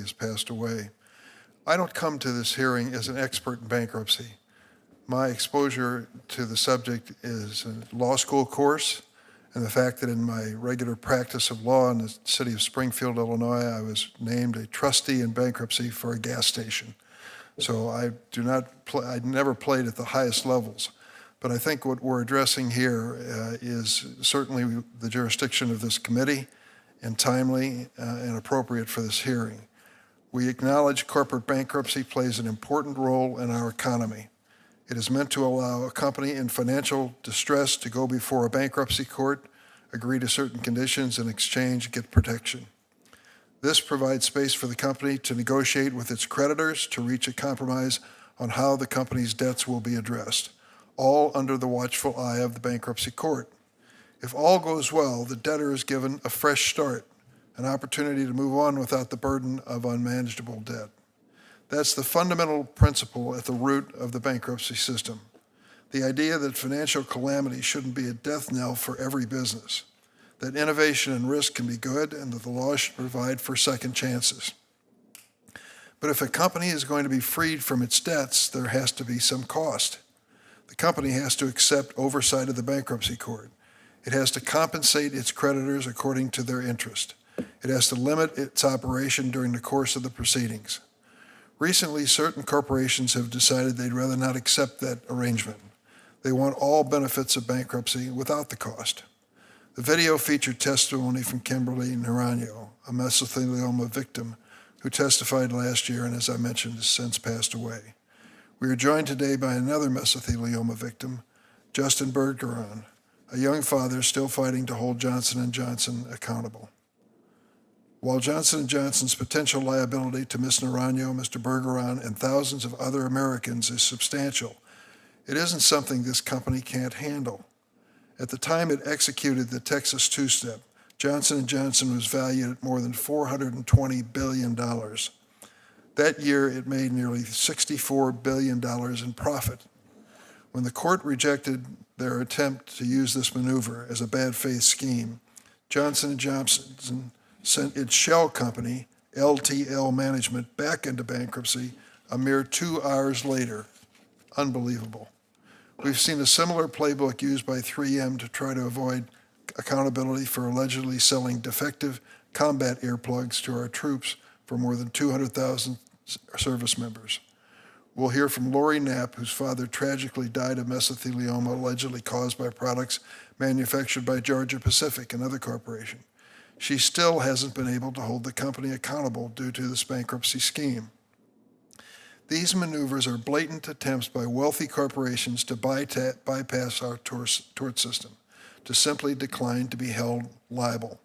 sadly has passed away. I don't come to this hearing as an expert in bankruptcy. My exposure to the subject is a law school course, and the fact that in my regular practice of law in the city of Springfield, Illinois, I was named a trustee in bankruptcy for a gas station. So I never played at the highest levels. But I think what we're addressing here is certainly the jurisdiction of this committee and timely and appropriate for this hearing. We acknowledge corporate bankruptcy plays an important role in our economy. It is meant to allow a company in financial distress to go before a bankruptcy court, agree to certain conditions, in exchange get protection. This provides space for the company to negotiate with its creditors to reach a compromise on how the company's debts will be addressed, all under the watchful eye of the bankruptcy court. If all goes well, the debtor is given a fresh start, an opportunity to move on without the burden of unmanageable debt. That's the fundamental principle at the root of the bankruptcy system. The idea that financial calamity shouldn't be a death knell for every business, that innovation and risk can be good, and that the law should provide for second chances. But if a company is going to be freed from its debts, there has to be some cost. The company has to accept oversight of the bankruptcy court. It has to compensate its creditors according to their interest. It has to limit its operation during the course of the proceedings. Recently, certain corporations have decided they'd rather not accept that arrangement. They want all benefits of bankruptcy without the cost. The video featured testimony from Kimberly Naranjo, a mesothelioma victim who testified last year and, as I mentioned, has since passed away. We are joined today by another mesothelioma victim, Justin Bergeron, a young father still fighting to hold Johnson & Johnson accountable. While Johnson & Johnson's potential liability to Ms. Naranjo, Mr. Bergeron, and thousands of other Americans is substantial, it isn't something this company can't handle. At the time it executed the Texas two-step, Johnson & Johnson was valued at more than $420 billion. That year, it made nearly $64 billion in profit. When the court rejected their attempt to use this maneuver as a bad faith scheme, Johnson & Johnson sent its shell company, LTL Management, back into bankruptcy a mere 2 hours later. Unbelievable. We've seen a similar playbook used by 3M to try to avoid accountability for allegedly selling defective combat earplugs to our troops for more than 200,000 service members. We'll hear from Lori Knapp, whose father tragically died of mesothelioma allegedly caused by products manufactured by Georgia Pacific, another corporation. She still hasn't been able to hold the company accountable due to this bankruptcy scheme. These maneuvers are blatant attempts by wealthy corporations to bypass our tort system, to simply decline to be held liable.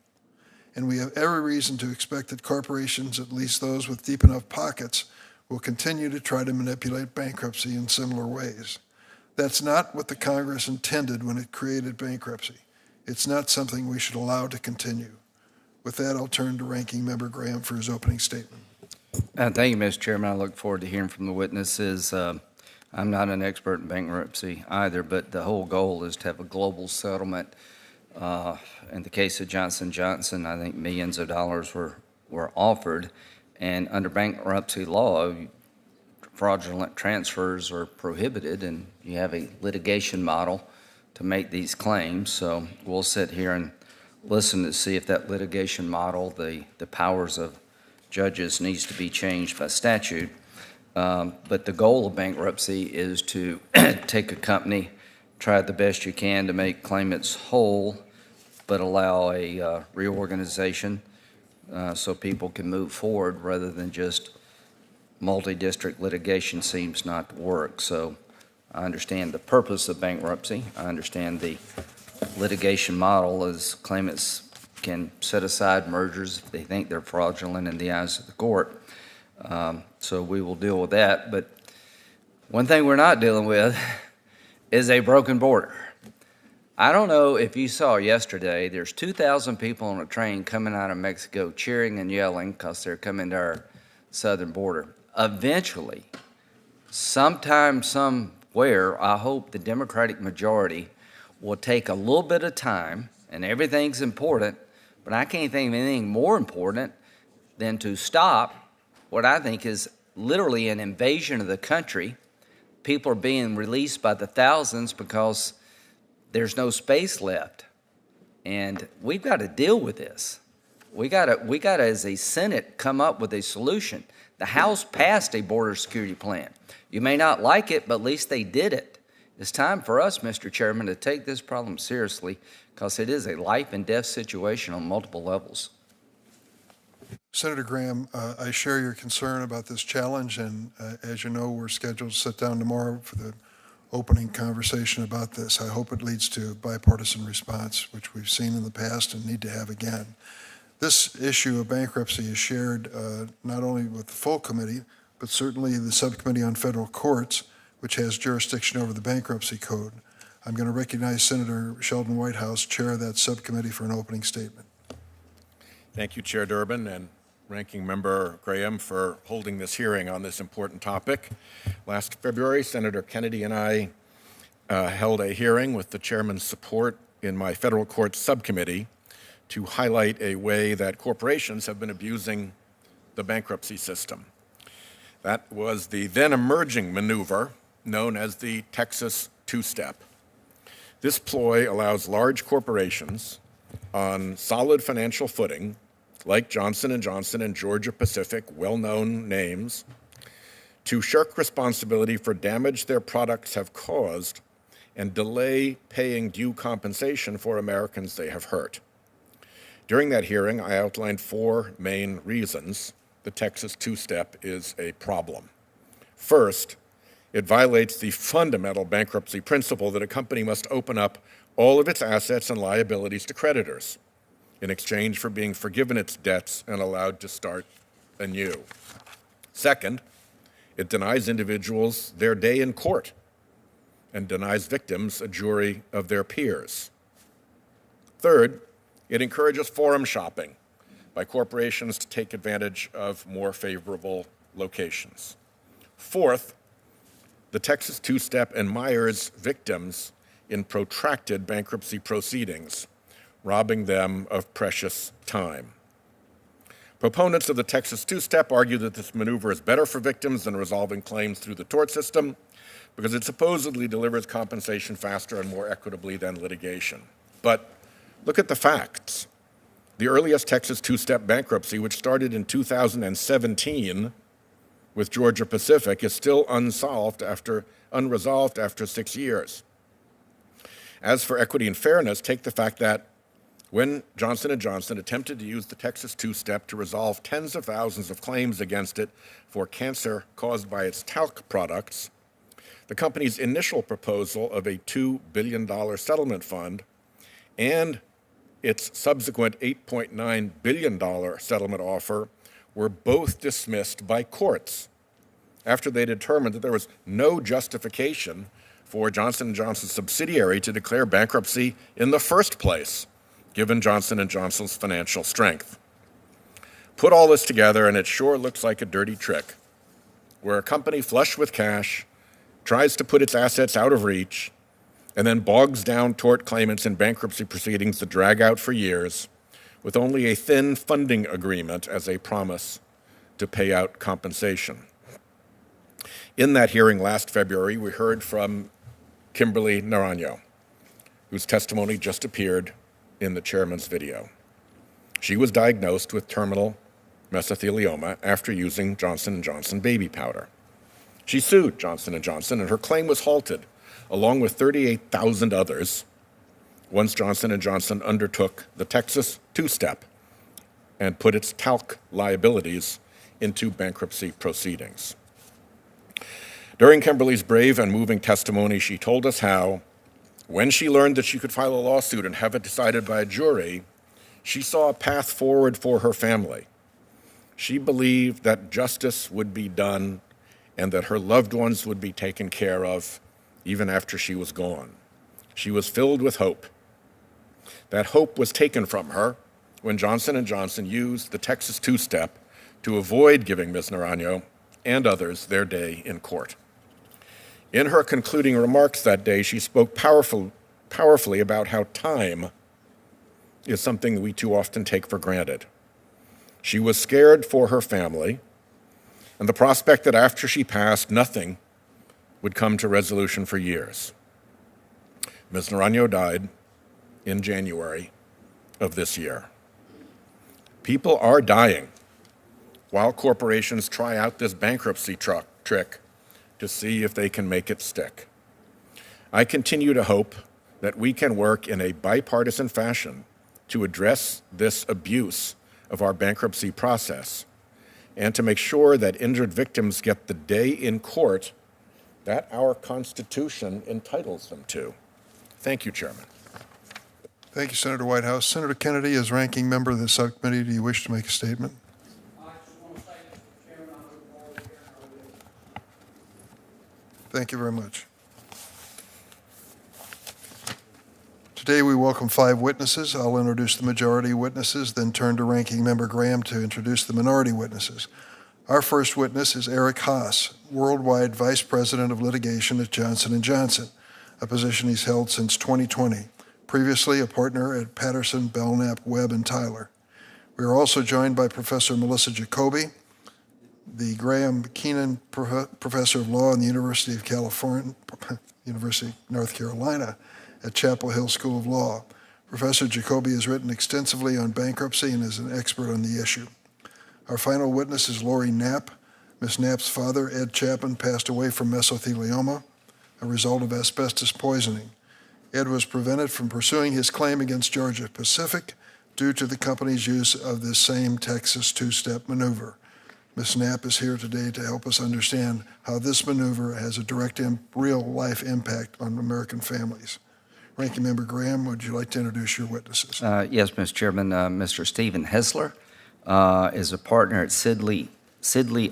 And we have every reason to expect that corporations, at least those with deep enough pockets, will continue to try to manipulate bankruptcy in similar ways. That's not what the Congress intended when it created bankruptcy. It's not something we should allow to continue. With that, I'll turn to Ranking Member Graham for his opening statement. Thank you, Mr. Chairman. I look forward to hearing from the witnesses. I'm not an expert in bankruptcy either, but the whole goal is to have a global settlement. In the case of Johnson & Johnson, I think millions of dollars were offered, and under bankruptcy law, fraudulent transfers are prohibited, and you have a litigation model to make these claims. So we'll sit here and listen to see if that litigation model, the powers of judges, needs to be changed by statute. But the goal of bankruptcy is to take a company, try the best you can to make claimants whole, but allow a reorganization so people can move forward rather than just multi-district litigation seems not to work. So I understand the purpose of bankruptcy. I understand the litigation model as claimants can set aside mergers if they think they're fraudulent in the eyes of the court. So we will deal with that. But one thing we're not dealing with is a broken border. I don't know if you saw yesterday, there's 2,000 people on a train coming out of Mexico cheering and yelling because they're coming to our southern border. Eventually, sometime, somewhere, I hope the Democratic majority will take a little bit of time, and everything's important, but I can't think of anything more important than to stop what I think is literally an invasion of the country. People are being released by the thousands because there's no space left. And we've got to deal with this. We got to, as a Senate, come up with a solution. The House passed a border security plan. You may not like it, but at least they did it. It's time for us, Mr. Chairman, to take this problem seriously because it is a life and death situation on multiple levels. Senator Graham, I share your concern about this challenge, and as you know, we're scheduled to sit down tomorrow for the opening conversation about this. I hope it leads to bipartisan response, which we've seen in the past and need to have again. This issue of bankruptcy is shared not only with the full committee, but certainly the Subcommittee on Federal Courts, which has jurisdiction over the bankruptcy code. I'm going to recognize Senator Sheldon Whitehouse, chair of that subcommittee, for an opening statement. Thank you, Chair Durbin and Ranking Member Graham, for holding this hearing on this important topic. Last February, Senator Kennedy and I held a hearing with the chairman's support in my federal court subcommittee to highlight a way that corporations have been abusing the bankruptcy system. That was the then emerging maneuver known as the Texas two-step. This ploy allows large corporations on solid financial footing, like Johnson & Johnson and Georgia Pacific, well-known names, to shirk responsibility for damage their products have caused and delay paying due compensation for Americans they have hurt. During that hearing, I outlined 4 main reasons the Texas two-step is a problem. First, it violates the fundamental bankruptcy principle that a company must open up all of its assets and liabilities to creditors in exchange for being forgiven its debts and allowed to start anew. Second, it denies individuals their day in court and denies victims a jury of their peers. Third, it encourages forum shopping by corporations to take advantage of more favorable locations. Fourth, the Texas two-step admires victims in protracted bankruptcy proceedings, robbing them of precious time. Proponents of the Texas two-step argue that this maneuver is better for victims than resolving claims through the tort system because it supposedly delivers compensation faster and more equitably than litigation. But look at the facts. The earliest Texas two-step bankruptcy, which started in 2017 with Georgia Pacific, is still unresolved after 6 years. As for equity and fairness, take the fact that when Johnson & Johnson attempted to use the Texas two-step to resolve tens of thousands of claims against it for cancer caused by its talc products, the company's initial proposal of a $2 billion settlement fund and its subsequent $8.9 billion settlement offer were both dismissed by courts after they determined that there was no justification for Johnson & Johnson's subsidiary to declare bankruptcy in the first place, given Johnson & Johnson's financial strength. Put all this together, and it sure looks like a dirty trick, where a company flush with cash tries to put its assets out of reach and then bogs down tort claimants in bankruptcy proceedings that drag out for years with only a thin funding agreement as a promise to pay out compensation. In that hearing last February, we heard from Kimberly Naranjo, whose testimony just appeared in the chairman's video. She was diagnosed with terminal mesothelioma after using Johnson & Johnson baby powder. She sued Johnson & Johnson, and her claim was halted, along with 38,000 others, once Johnson & Johnson undertook the Texas two-step and put its talc liabilities into bankruptcy proceedings. During Kimberly's brave and moving testimony, she told us how, when she learned that she could file a lawsuit and have it decided by a jury, she saw a path forward for her family. She believed that justice would be done and that her loved ones would be taken care of even after she was gone. She was filled with hope. That hope was taken from her when Johnson & Johnson used the Texas two-step to avoid giving Ms. Naranjo and others their day in court. In her concluding remarks that day, she spoke powerfully about how time is something we too often take for granted. She was scared for her family and the prospect that after she passed, nothing would come to resolution for years. Ms. Naranjo died in January of this year. People are dying while corporations try out this bankruptcy trick to see if they can make it stick. I continue to hope that we can work in a bipartisan fashion to address this abuse of our bankruptcy process and to make sure that injured victims get the day in court that our Constitution entitles them to. Thank you, Chairman. Thank you, Senator Whitehouse. Senator Kennedy, as ranking member of the subcommittee, do you wish to make a statement? I just want to say, Mr. Chairman, I look forward to hearing all this. Thank you very much. Today we welcome 5 witnesses. I'll introduce the majority witnesses, then turn to Ranking Member Graham to introduce the minority witnesses. Our first witness is Eric Haas, Worldwide Vice President of Litigation at Johnson & Johnson, a position he's held since 2020, previously a partner at Patterson, Belknap, Webb, and Tyler. We are also joined by Professor Melissa Jacoby, the Graham Keenan Professor of Law in the University of North Carolina, at Chapel Hill School of Law. Professor Jacoby has written extensively on bankruptcy and is an expert on the issue. Our final witness is Lori Knapp. Ms. Knapp's father, Ed Chapman, passed away from mesothelioma, a result of asbestos poisoning. Ed was prevented from pursuing his claim against Georgia Pacific due to the company's use of this same Texas two-step maneuver. Ms. Knapp is here today to help us understand how this maneuver has a direct real-life impact on American families. Ranking Member Graham, would you like to introduce your witnesses? Yes, Mr. Chairman. Mr. Stephen Hessler is a partner at Sidley,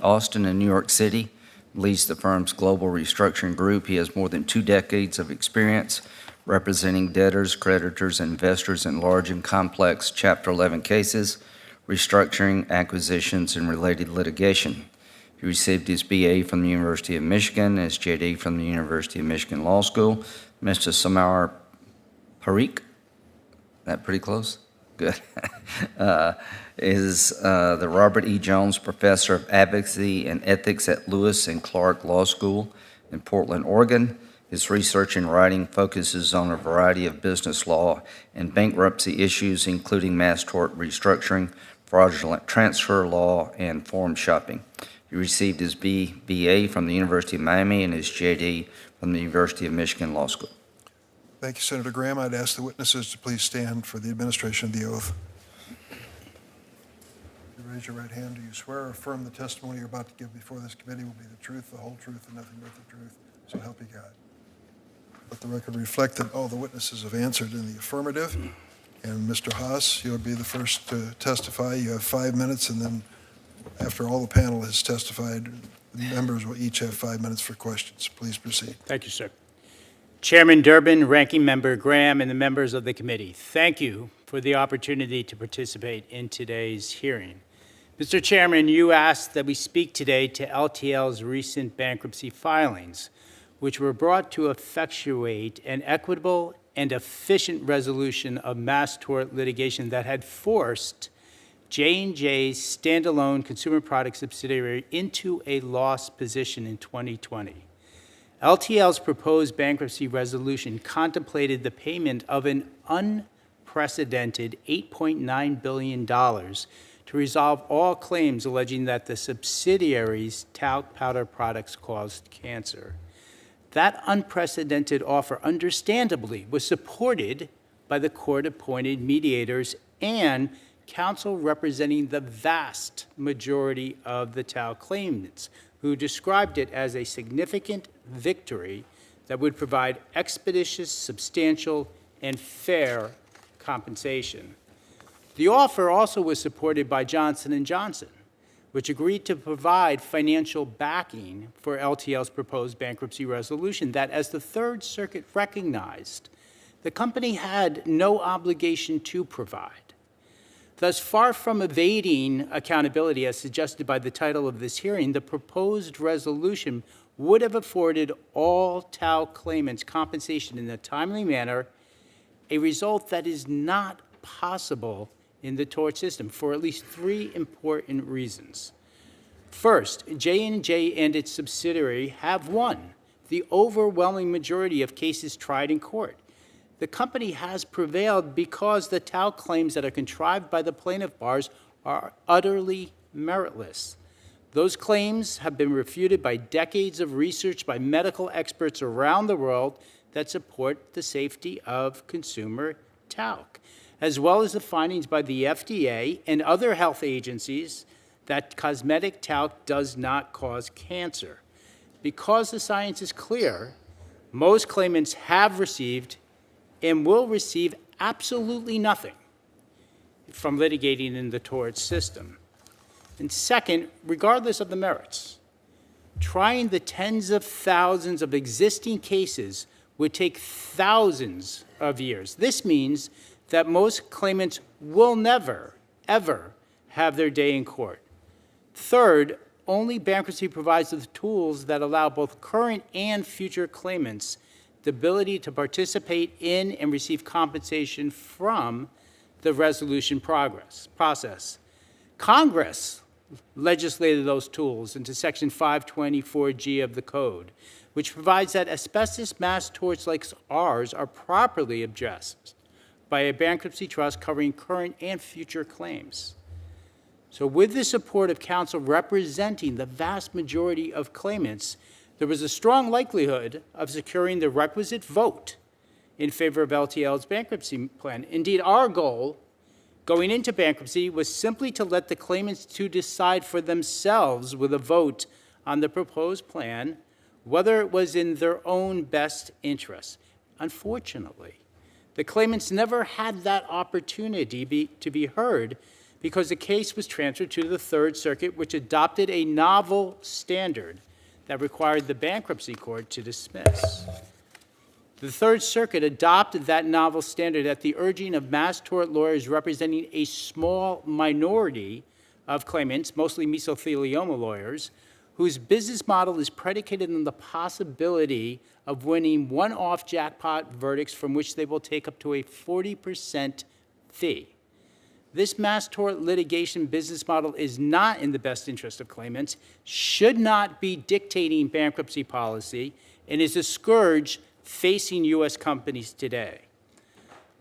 Austin, in New York City, leads the firm's global restructuring group. He has more than 2 decades of experience representing debtors, creditors, and investors in large and complex Chapter 11 cases, restructuring, acquisitions, and related litigation. He received his BA from the University of Michigan, his JD from the University of Michigan Law School. Mr. Samar Parikh, that pretty close? Good. Is the Robert E. Jones Professor of Advocacy and Ethics at Lewis and Clark Law School in Portland, Oregon. His research and writing focuses on a variety of business law and bankruptcy issues, including mass tort restructuring, fraudulent transfer law, and forum shopping. He received his BA from the University of Miami and his JD from the University of Michigan Law School. Thank you, Senator Graham. I'd ask the witnesses to please stand for the administration of the oath. You raise your right hand. Do you swear or affirm the testimony you're about to give before this committee will be the truth, the whole truth, and nothing but the truth? So help you God. Let the record reflect that all the witnesses have answered in the affirmative. And Mr. Haas, you'll be the first to testify. You have 5 minutes, and then after all the panel has testified, the members will each have 5 minutes for questions. Please proceed. Thank you, sir. Chairman Durbin, Ranking Member Graham, and the members of the committee, thank you for the opportunity to participate in today's hearing. Mr. Chairman, you asked that we speak today to LTL's recent bankruptcy filings, which were brought to effectuate an equitable and efficient resolution of mass tort litigation that had forced J&J's standalone consumer product subsidiary into a loss position in 2020. LTL's proposed bankruptcy resolution contemplated the payment of an unprecedented $8.9 billion to resolve all claims alleging that the subsidiary's talc powder products caused cancer. That unprecedented offer, understandably, was supported by the court-appointed mediators and counsel representing the vast majority of the talc claimants, who described it as a significant victory that would provide expeditious, substantial, and fair compensation. The offer also was supported by Johnson & Johnson, which agreed to provide financial backing for LTL's proposed bankruptcy resolution that, as the Third Circuit recognized, the company had no obligation to provide. Thus, far from evading accountability, as suggested by the title of this hearing, the proposed resolution would have afforded all talc claimants compensation in a timely manner, a result that is not possible in the tort system for at least 3 important reasons. First, J&J and its subsidiary have won the overwhelming majority of cases tried in court. The company has prevailed because the talc claims that are contrived by the plaintiff bars are utterly meritless. Those claims have been refuted by decades of research by medical experts around the world that support the safety of consumer talc, as well as the findings by the FDA and other health agencies that cosmetic talc does not cause cancer. Because the science is clear, most claimants have received and will receive absolutely nothing from litigating in the tort system. And second, regardless of the merits, trying the tens of thousands of existing cases would take thousands of years. This means that most claimants will never, ever have their day in court. Third, only bankruptcy provides the tools that allow both current and future claimants the ability to participate in and receive compensation from the resolution process. Congress legislated those tools into Section 524G of the Code, which provides that asbestos mass torts like ours are properly addressed by a bankruptcy trust covering current and future claims. So with the support of counsel representing the vast majority of claimants, there was a strong likelihood of securing the requisite vote in favor of LTL's bankruptcy plan. Indeed, our goal going into bankruptcy was simply to let the claimants to decide for themselves with a vote on the proposed plan whether it was in their own best interest. Unfortunately, the claimants never had that opportunity to be heard because the case was transferred to the Third Circuit, which adopted a novel standard that required the bankruptcy court to dismiss. The Third Circuit adopted that novel standard at the urging of mass tort lawyers representing a small minority of claimants, mostly mesothelioma lawyers, whose business model is predicated on the possibility of winning one-off jackpot verdicts from which they will take up to a 40% fee. This mass tort litigation business model is not in the best interest of claimants, should not be dictating bankruptcy policy, and is a scourge facing U.S. companies today.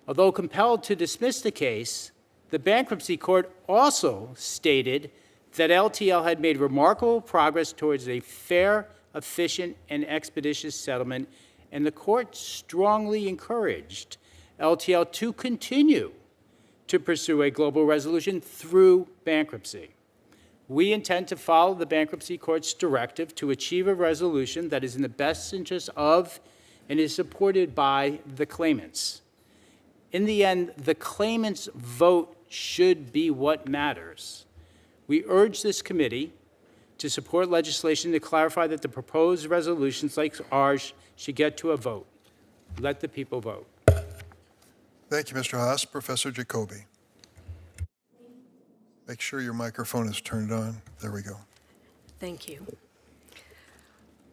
Although compelled to dismiss the case, the bankruptcy court also stated that LTL had made remarkable progress towards a fair, efficient, and expeditious settlement, and the court strongly encouraged LTL to continue to pursue a global resolution through bankruptcy. We intend to follow the bankruptcy court's directive to achieve a resolution that is in the best interest of and is supported by the claimants. In the end, the claimants' vote should be what matters. We urge this committee to support legislation to clarify that the proposed resolutions like ours should get to a vote. Let the people vote. Thank you, Mr. Haas. Professor Jacoby. Make sure your microphone is turned on. There we go. Thank you.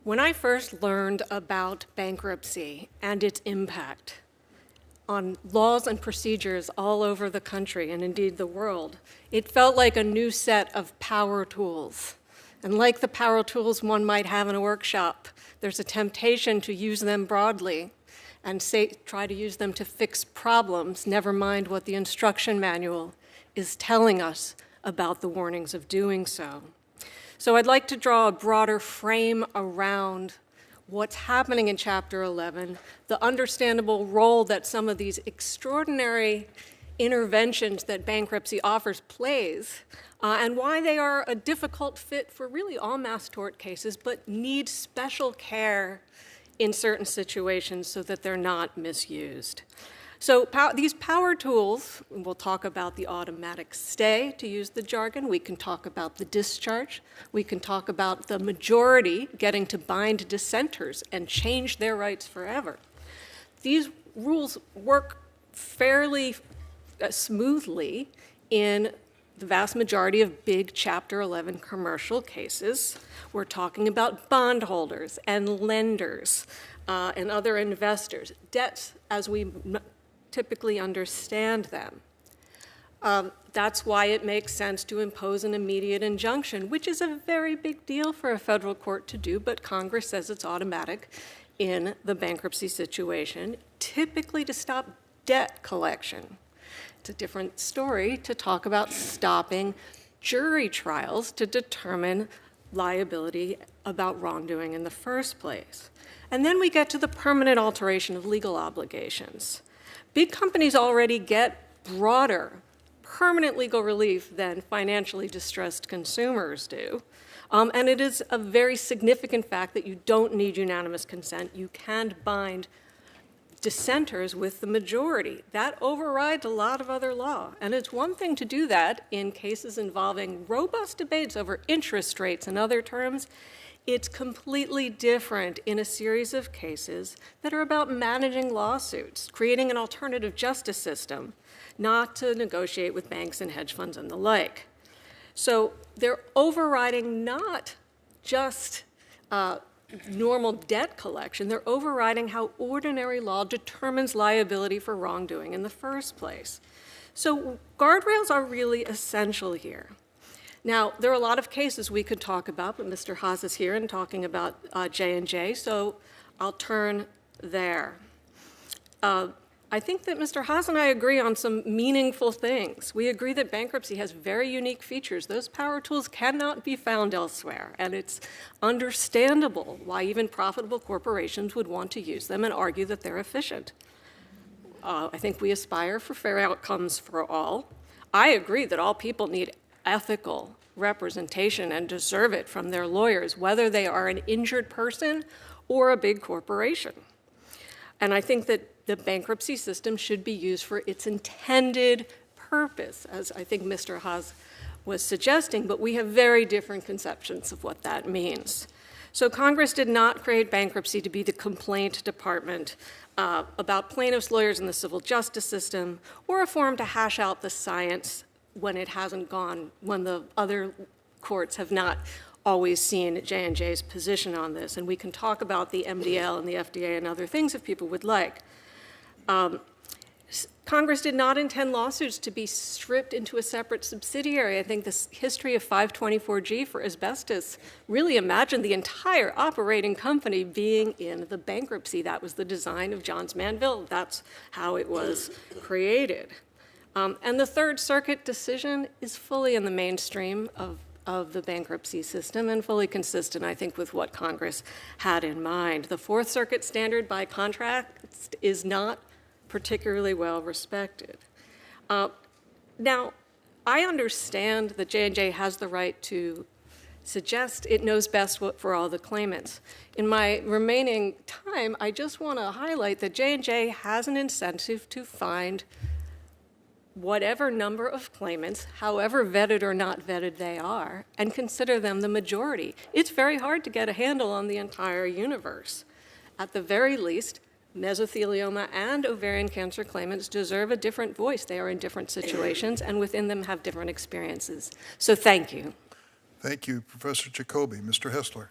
When I first learned about bankruptcy and its impact on laws and procedures all over the country and indeed the world, it felt like a new set of power tools. And like the power tools one might have in a workshop, there's a temptation to use them broadly and try to use them to fix problems, never mind what the instruction manual is telling us about the warnings of doing so. So I'd like to draw a broader frame around what's happening in Chapter 11, the understandable role that some of these extraordinary interventions that bankruptcy offers plays, and why they are a difficult fit for really all mass tort cases, but need special care in certain situations so that they're not misused. So these power tools, we'll talk about the automatic stay, to use the jargon. We can talk about the discharge. We can talk about the majority getting to bind dissenters and change their rights forever. These rules work fairly smoothly in the vast majority of big Chapter 11 commercial cases. We're talking about bondholders and lenders and other investors, debts as we typically understand them. That's why it makes sense to impose an immediate injunction, which is a very big deal for a federal court to do, but Congress says it's automatic in the bankruptcy situation, typically to stop debt collection. It's a different story to talk about stopping jury trials to determine liability about wrongdoing in the first place. And then we get to the permanent alteration of legal obligations. Big companies already get broader, permanent legal relief than financially distressed consumers do. And it is a very significant fact that you don't need unanimous consent. You can't bind dissenters with the majority. That overrides a lot of other law. And it's one thing to do that in cases involving robust debates over interest rates and other terms. It's completely different in a series of cases that are about managing lawsuits, creating an alternative justice system, not to negotiate with banks and hedge funds and the like. So they're overriding not just normal debt collection, they're overriding how ordinary law determines liability for wrongdoing in the first place. So guardrails are really essential here. Now, there are a lot of cases we could talk about, but Mr. Haas is here and talking about J&J, so I'll turn there. I think that Mr. Haas and I agree on some meaningful things. We agree that bankruptcy has very unique features. Those power tools cannot be found elsewhere, and it's understandable why even profitable corporations would want to use them and argue that they're efficient. I think we aspire for fair outcomes for all. I agree that all people need ethical representation and deserve it from their lawyers, whether they are an injured person or a big corporation. And I think that the bankruptcy system should be used for its intended purpose, as I think Mr. Haas was suggesting, but we have very different conceptions of what that means. So Congress did not create bankruptcy to be the complaint department about plaintiffs' lawyers in the civil justice system, or a forum to hash out the science when it hasn't gone, when the other courts have not always seen J&J's position on this. And we can talk about the MDL and the FDA and other things if people would like. Congress did not intend lawsuits to be stripped into a separate subsidiary. I think this history of 524G for asbestos really imagined the entire operating company being in the bankruptcy. That was the design of Johns Manville. That's how it was created. And the Third Circuit decision is fully in the mainstream of the bankruptcy system and fully consistent, I think, with what Congress had in mind. The Fourth Circuit standard, by contrast, is not particularly well respected. Now, I understand that J&J has the right to suggest it knows best what for all the claimants. In my remaining time, I just want to highlight that J&J has an incentive to find whatever number of claimants, however vetted or not vetted they are, and consider them the majority. It's very hard to get a handle on the entire universe. At the very least, mesothelioma and ovarian cancer claimants deserve a different voice. They are in different situations and within them have different experiences. So thank you. Thank you, Professor Jacoby. Mr. Hessler.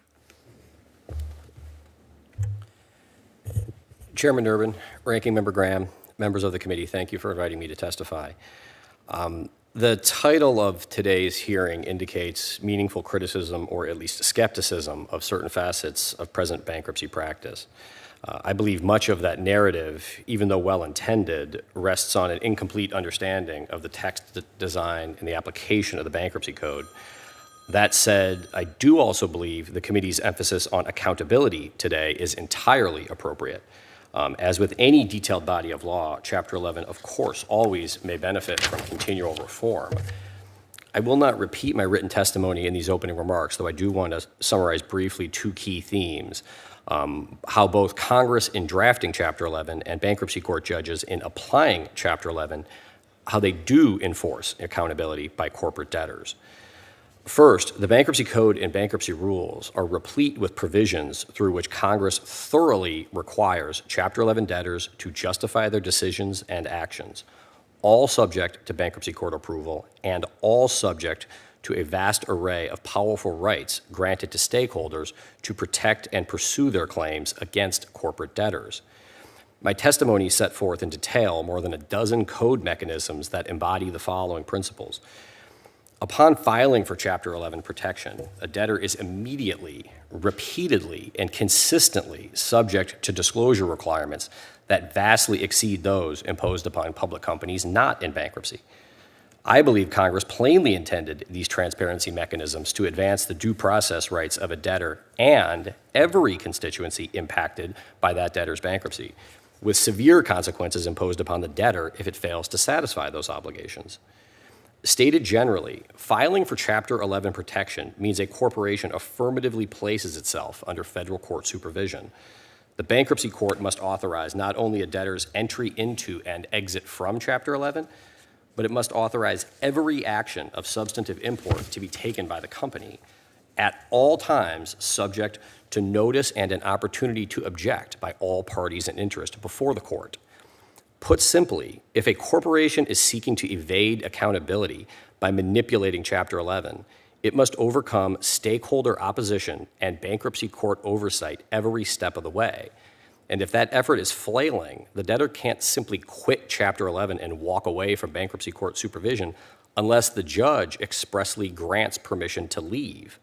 Chairman Durbin, Ranking Member Graham, members of the committee, thank you for inviting me to testify. The title of today's hearing indicates meaningful criticism or at least skepticism of certain facets of present bankruptcy practice. I believe much of that narrative, even though well-intended, rests on an incomplete understanding of the text, design, and the application of the Bankruptcy Code. That said, I do also believe the committee's emphasis on accountability today is entirely appropriate. As with any detailed body of law, Chapter 11, of course, always may benefit from continual reform. I will not repeat my written testimony in these opening remarks, though I do want to summarize briefly two key themes. How both Congress in drafting Chapter 11 and bankruptcy court judges in applying Chapter 11, how they do enforce accountability by corporate debtors. First, the Bankruptcy Code and bankruptcy rules are replete with provisions through which Congress thoroughly requires Chapter 11 debtors to justify their decisions and actions, all subject to bankruptcy court approval and all subject to a vast array of powerful rights granted to stakeholders to protect and pursue their claims against corporate debtors. My testimony set forth in detail more than a dozen code mechanisms that embody the following principles. Upon filing for Chapter 11 protection, a debtor is immediately, repeatedly, and consistently subject to disclosure requirements that vastly exceed those imposed upon public companies not in bankruptcy. I believe Congress plainly intended these transparency mechanisms to advance the due process rights of a debtor and every constituency impacted by that debtor's bankruptcy, with severe consequences imposed upon the debtor if it fails to satisfy those obligations. Stated generally, filing for Chapter 11 protection means a corporation affirmatively places itself under federal court supervision. The bankruptcy court must authorize not only a debtor's entry into and exit from Chapter 11, but it must authorize every action of substantive import to be taken by the company at all times subject to notice and an opportunity to object by all parties in interest before the court. Put simply, if a corporation is seeking to evade accountability by manipulating Chapter 11, it must overcome stakeholder opposition and bankruptcy court oversight every step of the way. And if that effort is flailing, the debtor can't simply quit Chapter 11 and walk away from bankruptcy court supervision unless the judge expressly grants permission to leave.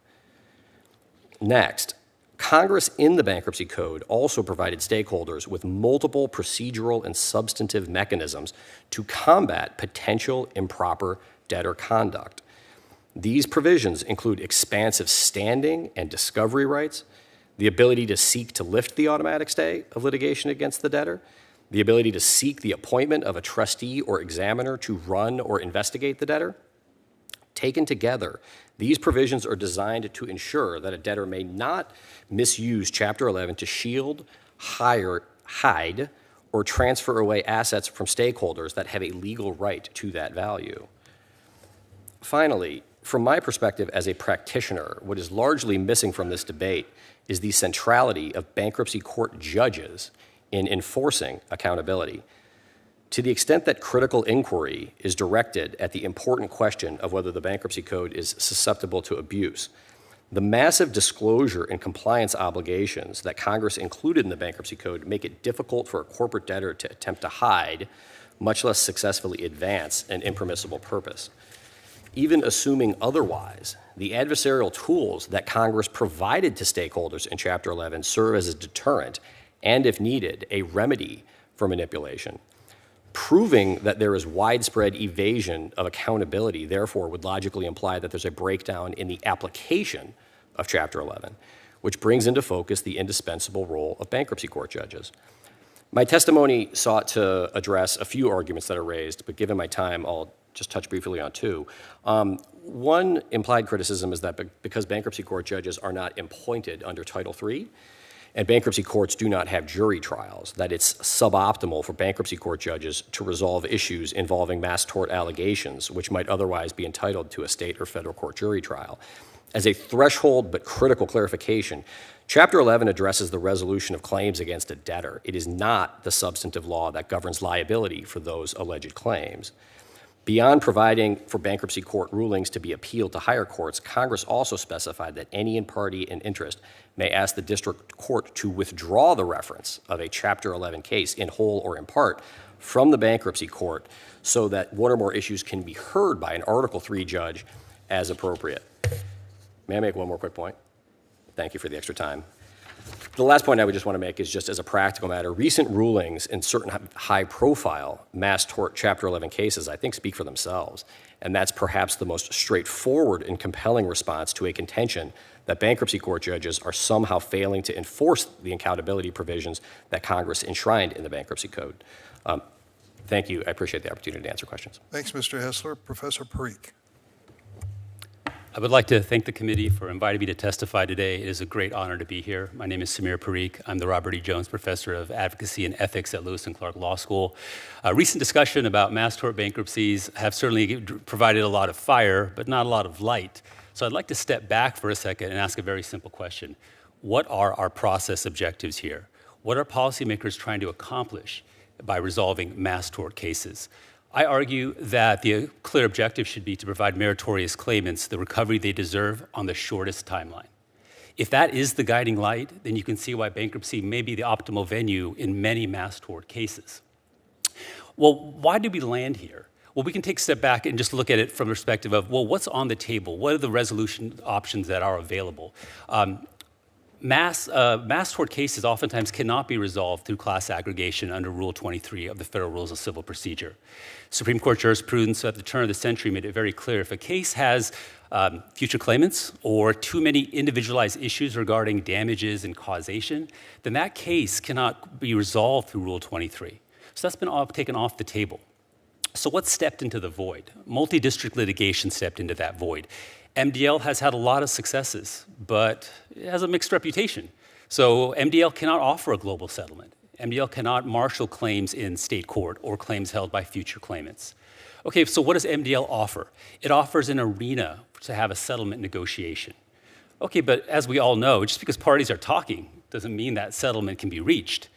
Next, Congress in the Bankruptcy Code also provided stakeholders with multiple procedural and substantive mechanisms to combat potential improper debtor conduct. These provisions include expansive standing and discovery rights, the ability to seek to lift the automatic stay of litigation against the debtor, the ability to seek the appointment of a trustee or examiner to run or investigate the debtor. Taken together, these provisions are designed to ensure that a debtor may not misuse Chapter 11 to shield, hide, or transfer away assets from stakeholders that have a legal right to that value. Finally, from my perspective as a practitioner, what is largely missing from this debate is the centrality of bankruptcy court judges in enforcing accountability. To the extent that critical inquiry is directed at the important question of whether the Bankruptcy Code is susceptible to abuse, the massive disclosure and compliance obligations that Congress included in the Bankruptcy Code make it difficult for a corporate debtor to attempt to hide, much less successfully advance, an impermissible purpose. Even assuming otherwise, the adversarial tools that Congress provided to stakeholders in Chapter 11 serve as a deterrent and, if needed, a remedy for manipulation. Proving that there is widespread evasion of accountability, therefore, would logically imply that there's a breakdown in the application of Chapter 11, which brings into focus the indispensable role of bankruptcy court judges. My testimony sought to address a few arguments that are raised, but given my time, I'll just touch briefly on two. One implied criticism is that because bankruptcy court judges are not appointed under Title III, and bankruptcy courts do not have jury trials, that it's suboptimal for bankruptcy court judges to resolve issues involving mass tort allegations, which might otherwise be entitled to a state or federal court jury trial. As a threshold but critical clarification, Chapter 11 addresses the resolution of claims against a debtor. It is not the substantive law that governs liability for those alleged claims. Beyond providing for bankruptcy court rulings to be appealed to higher courts, Congress also specified that any party in interest may ask the district court to withdraw the reference of a Chapter 11 case in whole or in part from the bankruptcy court so that one or more issues can be heard by an Article III judge as appropriate. May I make one more quick point? Thank you for the extra time. The last point I would just want to make is just as a practical matter, recent rulings in certain high-profile mass tort Chapter 11 cases, I think, speak for themselves. And that's perhaps the most straightforward and compelling response to a contention that bankruptcy court judges are somehow failing to enforce the accountability provisions that Congress enshrined in the Bankruptcy Code. Thank you. I appreciate the opportunity to answer questions. Thanks, Mr. Hessler. Professor Parikh. I would like to thank the committee for inviting me to testify today. It is a great honor to be here. My name is Samir Parikh. I'm the Robert E. Jones Professor of Advocacy and Ethics at Lewis and Clark Law School. Recent discussion about mass tort bankruptcies have certainly provided a lot of fire, but not a lot of light. So I'd like to step back for a second and ask a very simple question. What are our process objectives here? What are policymakers trying to accomplish by resolving mass tort cases? I argue that the clear objective should be to provide meritorious claimants the recovery they deserve on the shortest timeline. If that is the guiding light, then you can see why bankruptcy may be the optimal venue in many mass tort cases. Well, why did we land here? Well, we can take a step back and just look at it from the perspective of, well, what's on the table? What are the resolution options that are available? Mass tort cases oftentimes cannot be resolved through class aggregation under Rule 23 of the Federal Rules of Civil Procedure. Supreme Court jurisprudence at the turn of the century made it very clear if a case has future claimants or too many individualized issues regarding damages and causation, then that case cannot be resolved through Rule 23. So that's been taken off the table. So what stepped into the void? Multi-district litigation stepped into that void. MDL has had a lot of successes, but it has a mixed reputation. So MDL cannot offer a global settlement. MDL cannot marshal claims in state court or claims held by future claimants. Okay, so what does MDL offer? It offers an arena to have a settlement negotiation. Okay, but as we all know, just because parties are talking doesn't mean that settlement can be reached.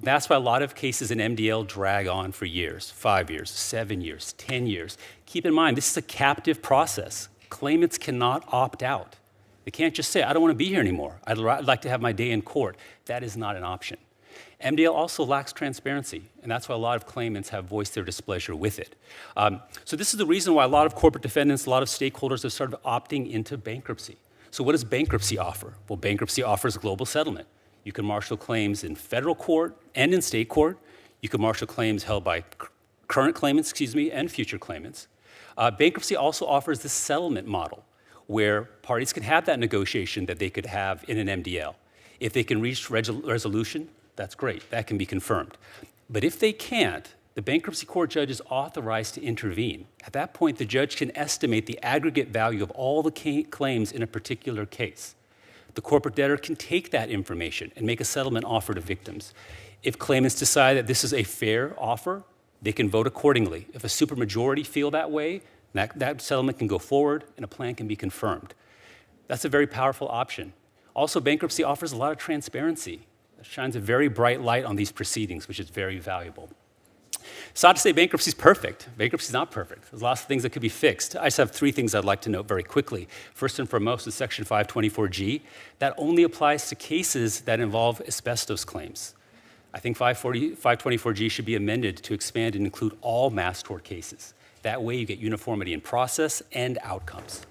That's why a lot of cases in MDL drag on for years, 5 years, 7 years, 10 years. Keep in mind, this is a captive process. Claimants cannot opt out. They can't just say, I don't want to be here anymore. I'd like to have my day in court. That is not an option. MDL also lacks transparency, and that's why a lot of claimants have voiced their displeasure with it. So this is the reason why a lot of corporate defendants, a lot of stakeholders have started opting into bankruptcy. So what does bankruptcy offer? Well, bankruptcy offers global settlement. You can marshal claims in federal court and in state court. You can marshal claims held by current claimants, and future claimants. Bankruptcy also offers this settlement model where parties can have that negotiation that they could have in an MDL. If they can reach resolution, that's great. That can be confirmed. But if they can't, the bankruptcy court judge is authorized to intervene. At that point, the judge can estimate the aggregate value of all the claims in a particular case. The corporate debtor can take that information and make a settlement offer to victims. If claimants decide that this is a fair offer, they can vote accordingly. If a supermajority feel that way, that settlement can go forward and a plan can be confirmed. That's a very powerful option. Also, bankruptcy offers a lot of transparency. It shines a very bright light on these proceedings, which is very valuable. It's not to say bankruptcy is perfect. Bankruptcy is not perfect. There's lots of things that could be fixed. I just have 3 things I'd like to note very quickly. First and foremost is Section 524G. That only applies to cases that involve asbestos claims. I think 524G should be amended to expand and include all mass tort cases. That way you get uniformity in process and outcomes.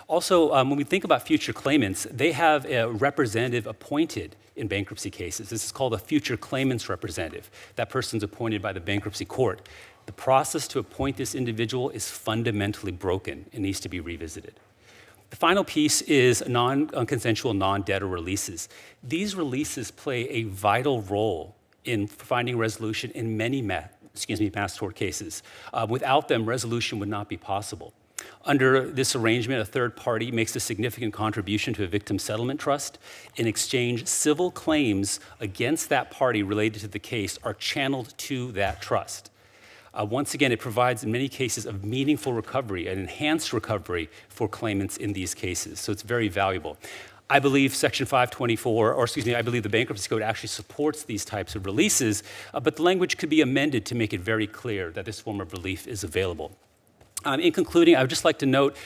Also, when we think about future claimants, they have a representative appointed in bankruptcy cases. This is called a future claimants representative. That person's appointed by the bankruptcy court. The process to appoint this individual is fundamentally broken and needs to be revisited. The final piece is non-consensual non-debtor releases. These releases play a vital role in finding resolution in many mass tort cases. Without them, resolution would not be possible. Under this arrangement, a third party makes a significant contribution to a victim settlement trust. In exchange, civil claims against that party related to the case are channeled to that trust. Once again, it provides, in many cases, a meaningful recovery, an enhanced recovery for claimants in these cases. So it's very valuable. I believe Section 524, I believe the Bankruptcy Code actually supports these types of releases, but the language could be amended to make it very clear that this form of relief is available. In concluding, I would just like to note,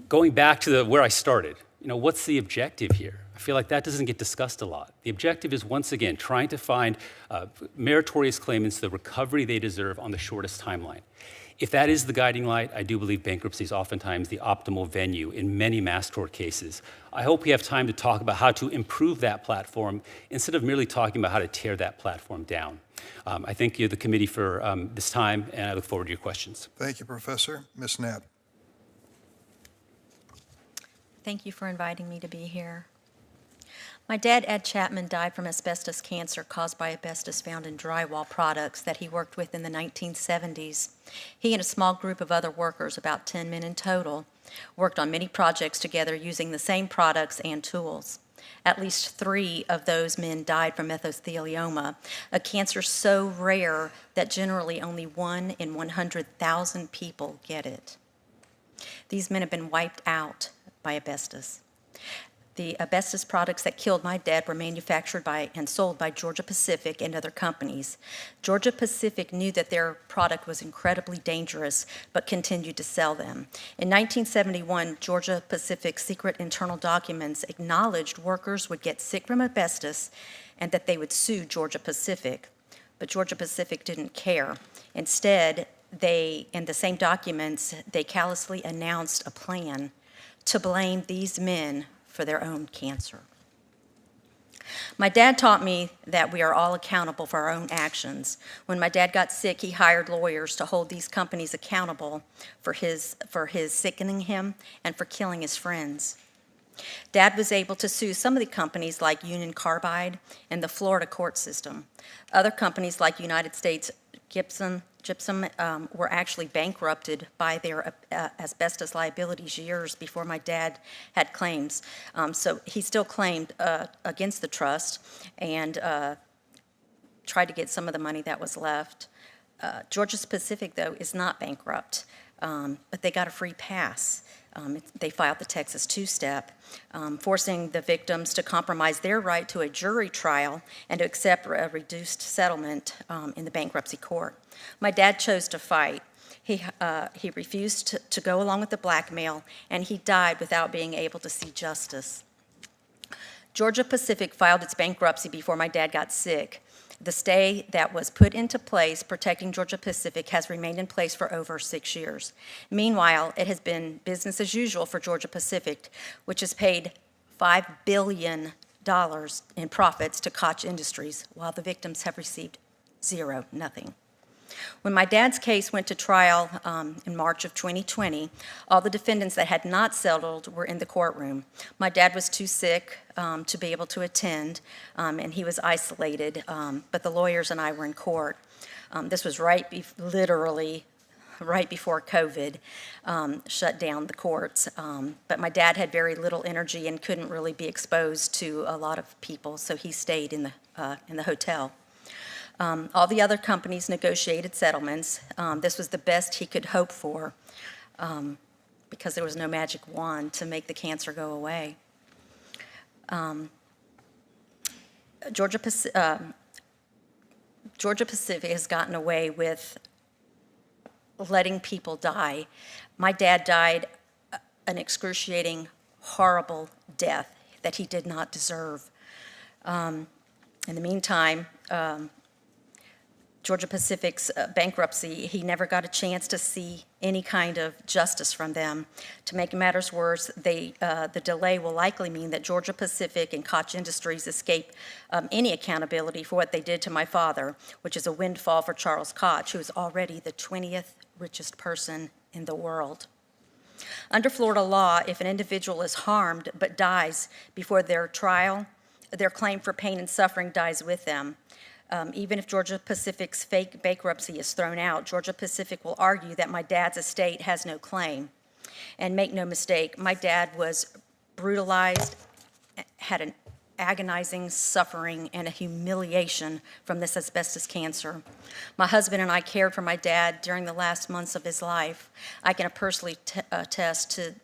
going back to where I started, what's the objective here? I feel like that doesn't get discussed a lot. The objective is, once again, trying to find meritorious claimants the recovery they deserve on the shortest timeline. If that is the guiding light, I do believe bankruptcy is oftentimes the optimal venue in many mass tort cases. I hope we have time to talk about how to improve that platform instead of merely talking about how to tear that platform down. I thank you, the committee, for this time, and I look forward to your questions. Thank you, Professor. Ms. Knapp. Thank you for inviting me to be here. My dad, Ed Chapman, died from asbestos cancer caused by asbestos found in drywall products that he worked with in the 1970s. He and a small group of other workers, about 10 men in total, worked on many projects together using the same products and tools. At least 3 of those men died from mesothelioma, a cancer so rare that generally only 1 in 100,000 people get it. These men have been wiped out by asbestos. The asbestos products that killed my dad were manufactured by and sold by Georgia Pacific and other companies. Georgia Pacific knew that their product was incredibly dangerous, but continued to sell them. In 1971, Georgia Pacific's secret internal documents acknowledged workers would get sick from asbestos and that they would sue Georgia Pacific. But Georgia Pacific didn't care. Instead, in the same documents, they callously announced a plan to blame these men for their own cancer. My dad taught me that we are all accountable for our own actions. When my dad got sick, he hired lawyers to hold these companies accountable for his sickening him and for killing his friends. Dad was able to sue some of the companies like Union Carbide in the Florida court system. Other companies like United States Gypsum were actually bankrupted by their asbestos liabilities years before my dad had claims. So he still claimed against the trust and tried to get some of the money that was left. Georgia Pacific, though, is not bankrupt, but they got a free pass. They filed the Texas two-step, forcing the victims to compromise their right to a jury trial and to accept a reduced settlement in the bankruptcy court. My dad chose to fight. He refused to go along with the blackmail, and he died without being able to see justice. Georgia Pacific filed its bankruptcy before my dad got sick. The stay that was put into place protecting Georgia Pacific has remained in place for over 6 years. Meanwhile, it has been business as usual for Georgia Pacific, which has paid $5 billion in profits to Koch Industries, while the victims have received zero, nothing. When my dad's case went to trial in March of 2020, all the defendants that had not settled were in the courtroom. My dad was too sick to be able to attend, and he was isolated, but the lawyers and I were in court. This was literally right before COVID shut down the courts, but my dad had very little energy and couldn't really be exposed to a lot of people, so he stayed in the hotel. All the other companies negotiated settlements. This was the best he could hope for because there was no magic wand to make the cancer go away. Georgia Pacific has gotten away with letting people die. My dad died an excruciating, horrible death that he did not deserve. In the meantime, Georgia Pacific's bankruptcy, he never got a chance to see any kind of justice from them. To make matters worse, the delay will likely mean that Georgia Pacific and Koch Industries escape any accountability for what they did to my father, which is a windfall for Charles Koch, who is already the 20th richest person in the world. Under Florida law, if an individual is harmed but dies before their trial, their claim for pain and suffering dies with them. Even if Georgia Pacific's fake bankruptcy is thrown out, Georgia Pacific will argue that my dad's estate has no claim. And make no mistake, my dad was brutalized, had an agonizing suffering and a humiliation from this asbestos cancer. My husband and I cared for my dad during the last months of his life. I can personally attest to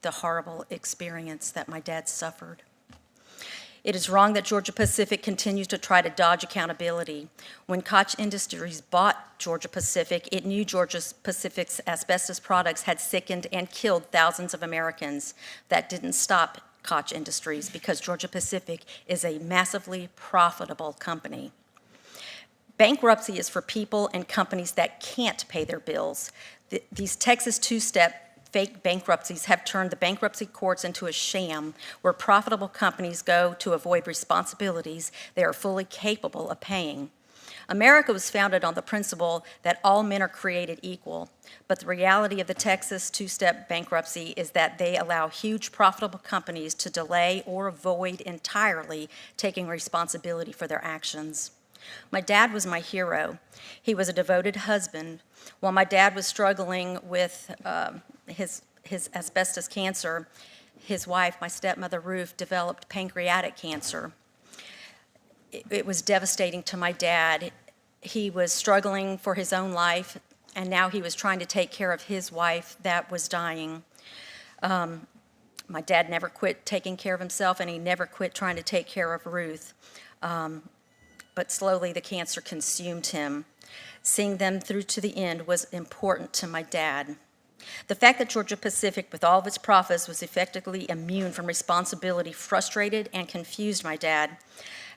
the horrible experience that my dad suffered. It is wrong that Georgia Pacific continues to try to dodge accountability. When Koch Industries bought Georgia Pacific, it knew Georgia Pacific's asbestos products had sickened and killed thousands of Americans. That didn't stop Koch Industries because Georgia Pacific is a massively profitable company. Bankruptcy is for people and companies that can't pay their bills. These Texas two-step fake bankruptcies have turned the bankruptcy courts into a sham where profitable companies go to avoid responsibilities they are fully capable of paying. America was founded on the principle that all men are created equal, but the reality of the Texas two-step bankruptcy is that they allow huge profitable companies to delay or avoid entirely taking responsibility for their actions. My dad was my hero. He was a devoted husband. While my dad was struggling with his asbestos cancer, his wife, my stepmother Ruth, developed pancreatic cancer. It was devastating to my dad. He was struggling for his own life, and now he was trying to take care of his wife that was dying. My dad never quit taking care of himself, and he never quit trying to take care of Ruth. But slowly the cancer consumed him. Seeing them through to the end was important to my dad. The fact that Georgia Pacific, with all of its profits, was effectively immune from responsibility frustrated and confused my dad.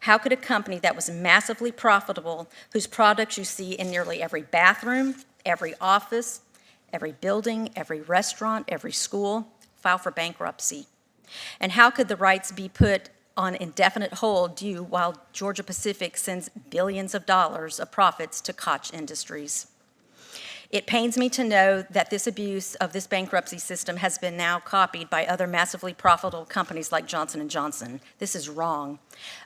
How could a company that was massively profitable, whose products you see in nearly every bathroom, every office, every building, every restaurant, every school, file for bankruptcy? And how could the rights be put on indefinite hold due while Georgia Pacific sends billions of dollars of profits to Koch Industries? It pains me to know that this abuse of this bankruptcy system has been now copied by other massively profitable companies like Johnson & Johnson. This is wrong.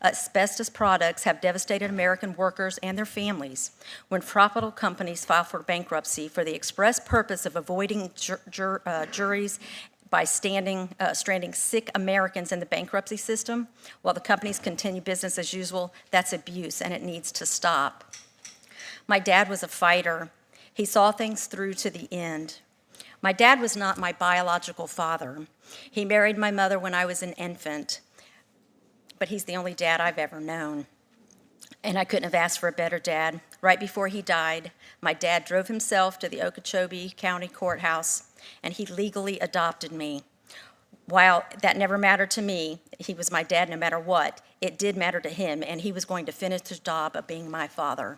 Asbestos products have devastated American workers and their families. When profitable companies file for bankruptcy for the express purpose of avoiding juries by stranding sick Americans in the bankruptcy system, while the companies continue business as usual, that's abuse, and it needs to stop. My dad was a fighter. He saw things through to the end. My dad was not my biological father. He married my mother when I was an infant, but he's the only dad I've ever known. And I couldn't have asked for a better dad. Right before he died, my dad drove himself to the Okeechobee County Courthouse, and he legally adopted me. While that never mattered to me, he was my dad no matter what, it did matter to him, and he was going to finish his job of being my father.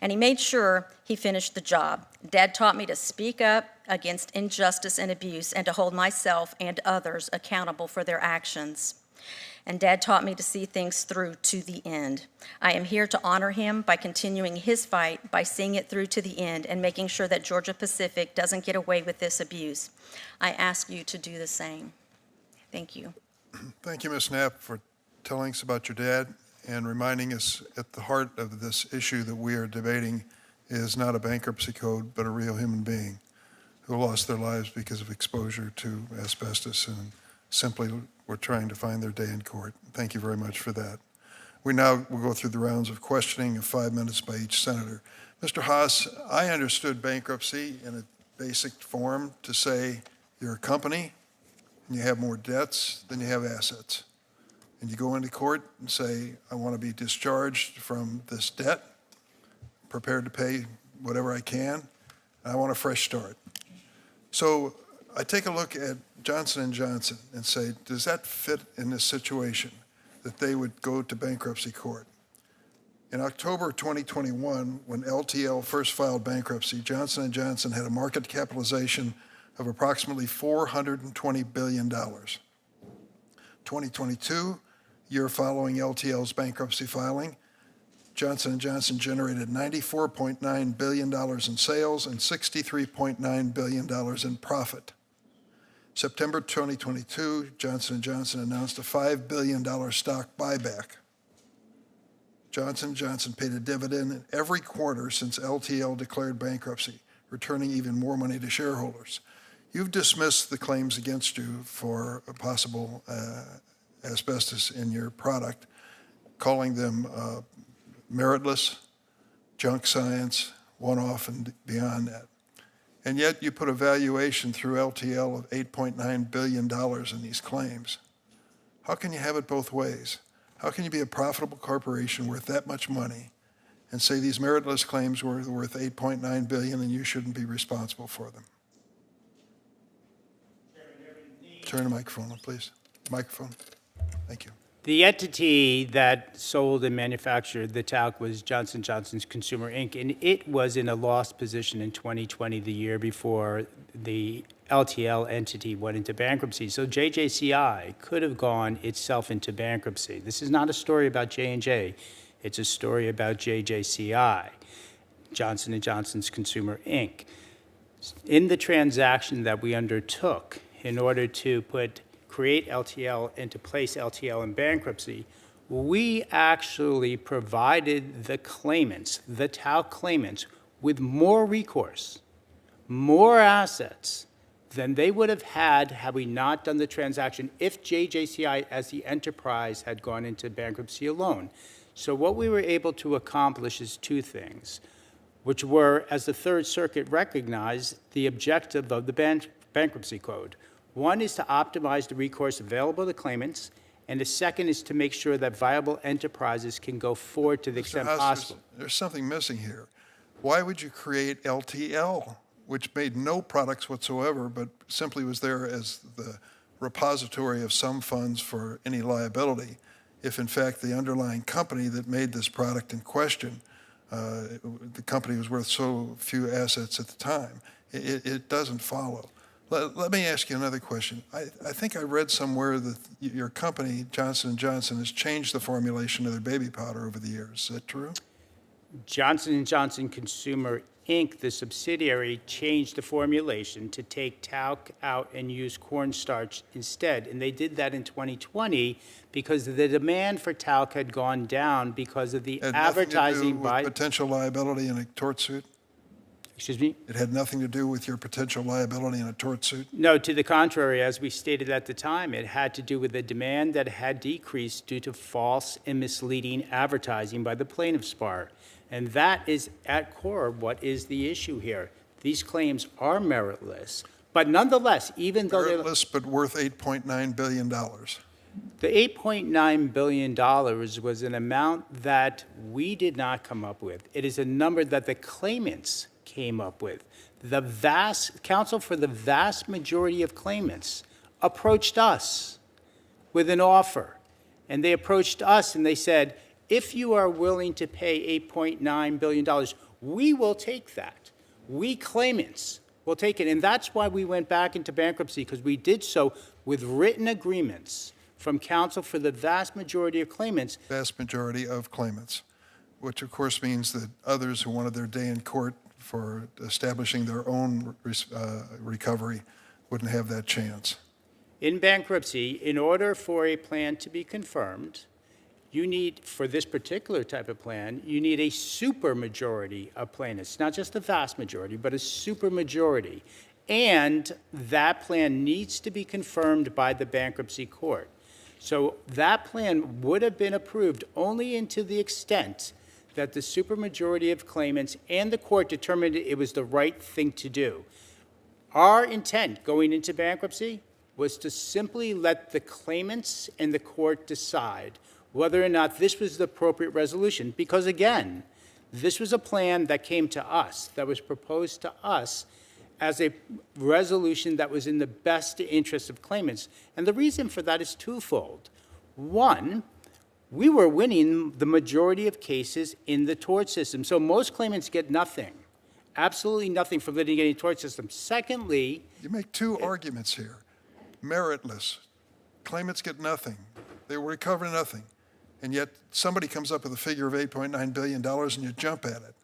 And he made sure he finished the job. Dad taught me to speak up against injustice and abuse and to hold myself and others accountable for their actions. And Dad taught me to see things through to the end. I am here to honor him by continuing his fight, by seeing it through to the end and making sure that Georgia Pacific doesn't get away with this abuse. I ask you to do the same. Thank you. Thank you, Ms. Knapp, for telling us about your dad and reminding us at the heart of this issue that we are debating is not a bankruptcy code, but a real human being who lost their lives because of exposure to asbestos and simply were trying to find their day in court. Thank you very much for that. We now will go through the rounds of questioning of 5 minutes by each senator. Mr. Haas, I understood bankruptcy in a basic form to say you're a company and you have more debts than you have assets. And you go into court and say, I want to be discharged from this debt, prepared to pay whatever I can, and I want a fresh start. So I take a look at Johnson & Johnson and say, does that fit in this situation that they would go to bankruptcy court? In October 2021, when LTL first filed bankruptcy, Johnson & Johnson had a market capitalization of approximately $420 billion. 2022, year following LTL's bankruptcy filing, Johnson & Johnson generated $94.9 billion in sales and $63.9 billion in profit. September 2022, Johnson & Johnson announced a $5 billion stock buyback. Johnson & Johnson paid a dividend every quarter since LTL declared bankruptcy, returning even more money to shareholders. You've dismissed the claims against you for a possible asbestos in your product, calling them meritless, junk science, one-off and beyond that. And yet you put a valuation through LTL of $8.9 billion in these claims. How can you have it both ways? How can you be a profitable corporation worth that much money and say these meritless claims were worth $8.9 billion and you shouldn't be responsible for them? Turn the microphone on, please. Microphone. Thank you. The entity that sold and manufactured the talc was Johnson & Johnson's Consumer Inc., and it was in a loss position in 2020, the year before the LTL entity went into bankruptcy. So JJCI could have gone itself into bankruptcy. This is not a story about J&J. It's a story about JJCI, Johnson & Johnson's Consumer Inc. In the transaction that we undertook in order to create LTL and to place LTL in bankruptcy, we actually provided the claimants, the talc claimants, with more recourse, more assets than they would have had we not done the transaction if JJCI as the enterprise had gone into bankruptcy alone. So what we were able to accomplish is two things, which were, as the Third Circuit recognized, the objective of the bankruptcy code. One is to optimize the recourse available to claimants, and the second is to make sure that viable enterprises can go forward to the extent Haas, possible. there's something missing here. Why would you create LTL, which made no products whatsoever, but simply was there as the repository of some funds for any liability, if in fact the underlying company that made this product in question, the company was worth so few assets at the time? It doesn't follow. Let me ask you another question. I think I read somewhere that your company, Johnson & Johnson, has changed the formulation of their baby powder over the years. Is that true? Johnson & Johnson Consumer Inc., the subsidiary, changed the formulation to take talc out and use cornstarch instead. And they did that in 2020 because the demand for talc had gone down because of the Had advertising nothing to do by... with potential liability in a tort suit? Excuse me? It had nothing to do with your potential liability in a tort suit? No, to the contrary, as we stated at the time, it had to do with the demand that had decreased due to false and misleading advertising by the plaintiff's bar. And that is at core what is the issue here. These claims are meritless, but nonetheless, even though they're... Meritless, but worth $8.9 billion. The $8.9 billion was an amount that we did not come up with. It is a number that the claimants came up with. The counsel for the vast majority of claimants approached us with an offer. And they approached us and they said, if you are willing to pay $8.9 billion, we will take that. We claimants will take it. And that's why we went back into bankruptcy, because we did so with written agreements from counsel for the vast majority of claimants. Vast majority of claimants, which of course means that others who wanted their day in court for establishing their own recovery wouldn't have that chance. In bankruptcy, in order for a plan to be confirmed, you need, for this particular type of plan, you need a supermajority of plaintiffs, not just a vast majority, but a supermajority. And that plan needs to be confirmed by the bankruptcy court. So that plan would have been approved only into the extent that the supermajority of claimants and the court determined it was the right thing to do. Our intent going into bankruptcy was to simply let the claimants and the court decide whether or not this was the appropriate resolution. Because again, this was a plan that came to us, that was proposed to us as a resolution that was in the best interest of claimants. And the reason for that is twofold. One, we were winning the majority of cases in the tort system. So most claimants get nothing, absolutely nothing from litigating tort system. Secondly, You make two arguments here. Meritless. Claimants get nothing. They will recover nothing. And yet somebody comes up with a figure of $8.9 billion and you jump at it.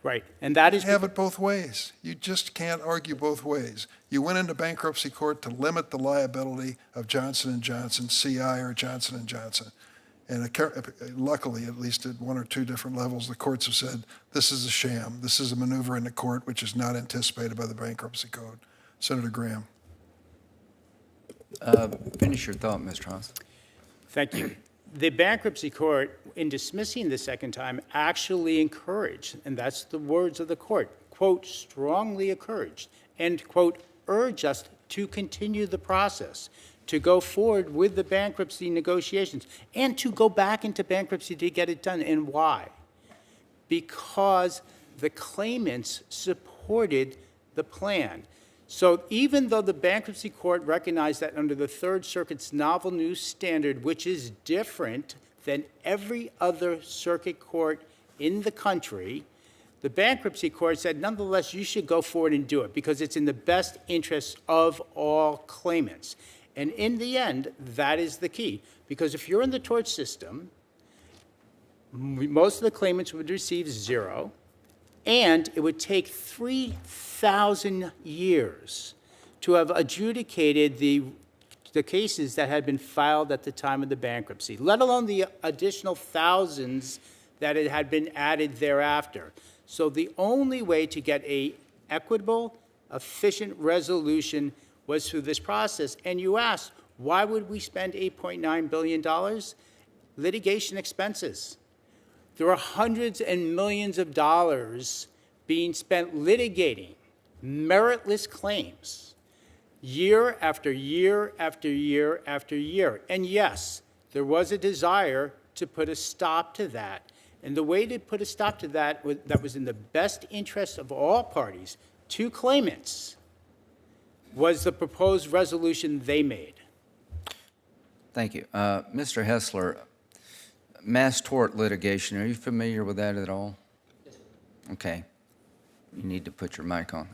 right, and that is... You have it both ways. You just can't argue both ways. You went into bankruptcy court to limit the liability of Johnson & Johnson, CI or Johnson & Johnson. And luckily, at least at one or two different levels, the courts have said, this is a sham. This is a maneuver in the court which is not anticipated by the bankruptcy code. Senator Graham. Finish your thought, Mr. Haas. Thank you. The bankruptcy court, in dismissing the second time, actually encouraged, and that's the words of the court, quote, strongly encouraged, and, quote, urge us to continue the process, to go forward with the bankruptcy negotiations, and to go back into bankruptcy to get it done. And why? Because the claimants supported the plan. So even though the bankruptcy court recognized that under the Third Circuit's novel new standard, which is different than every other circuit court in the country, the bankruptcy court said, nonetheless, you should go forward and do it because it's in the best interest of all claimants. And in the end, that is the key. Because if you're in the tort system, most of the claimants would receive zero, and it would take 3,000 years to have adjudicated the cases that had been filed at the time of the bankruptcy, let alone the additional thousands that had been added thereafter. So the only way to get an equitable, efficient resolution was through this process. And you asked, why would we spend $8.9 billion? Litigation expenses. There are hundreds and millions of dollars being spent litigating meritless claims. year after year after year after year. And yes, there was a desire to put a stop to that. And the way to put a stop to that was in the best interest of all parties, two claimants, was the proposed resolution they made. Thank you. Mr. Hessler, mass tort litigation, are you familiar with that at all? Okay. You need to put your mic on.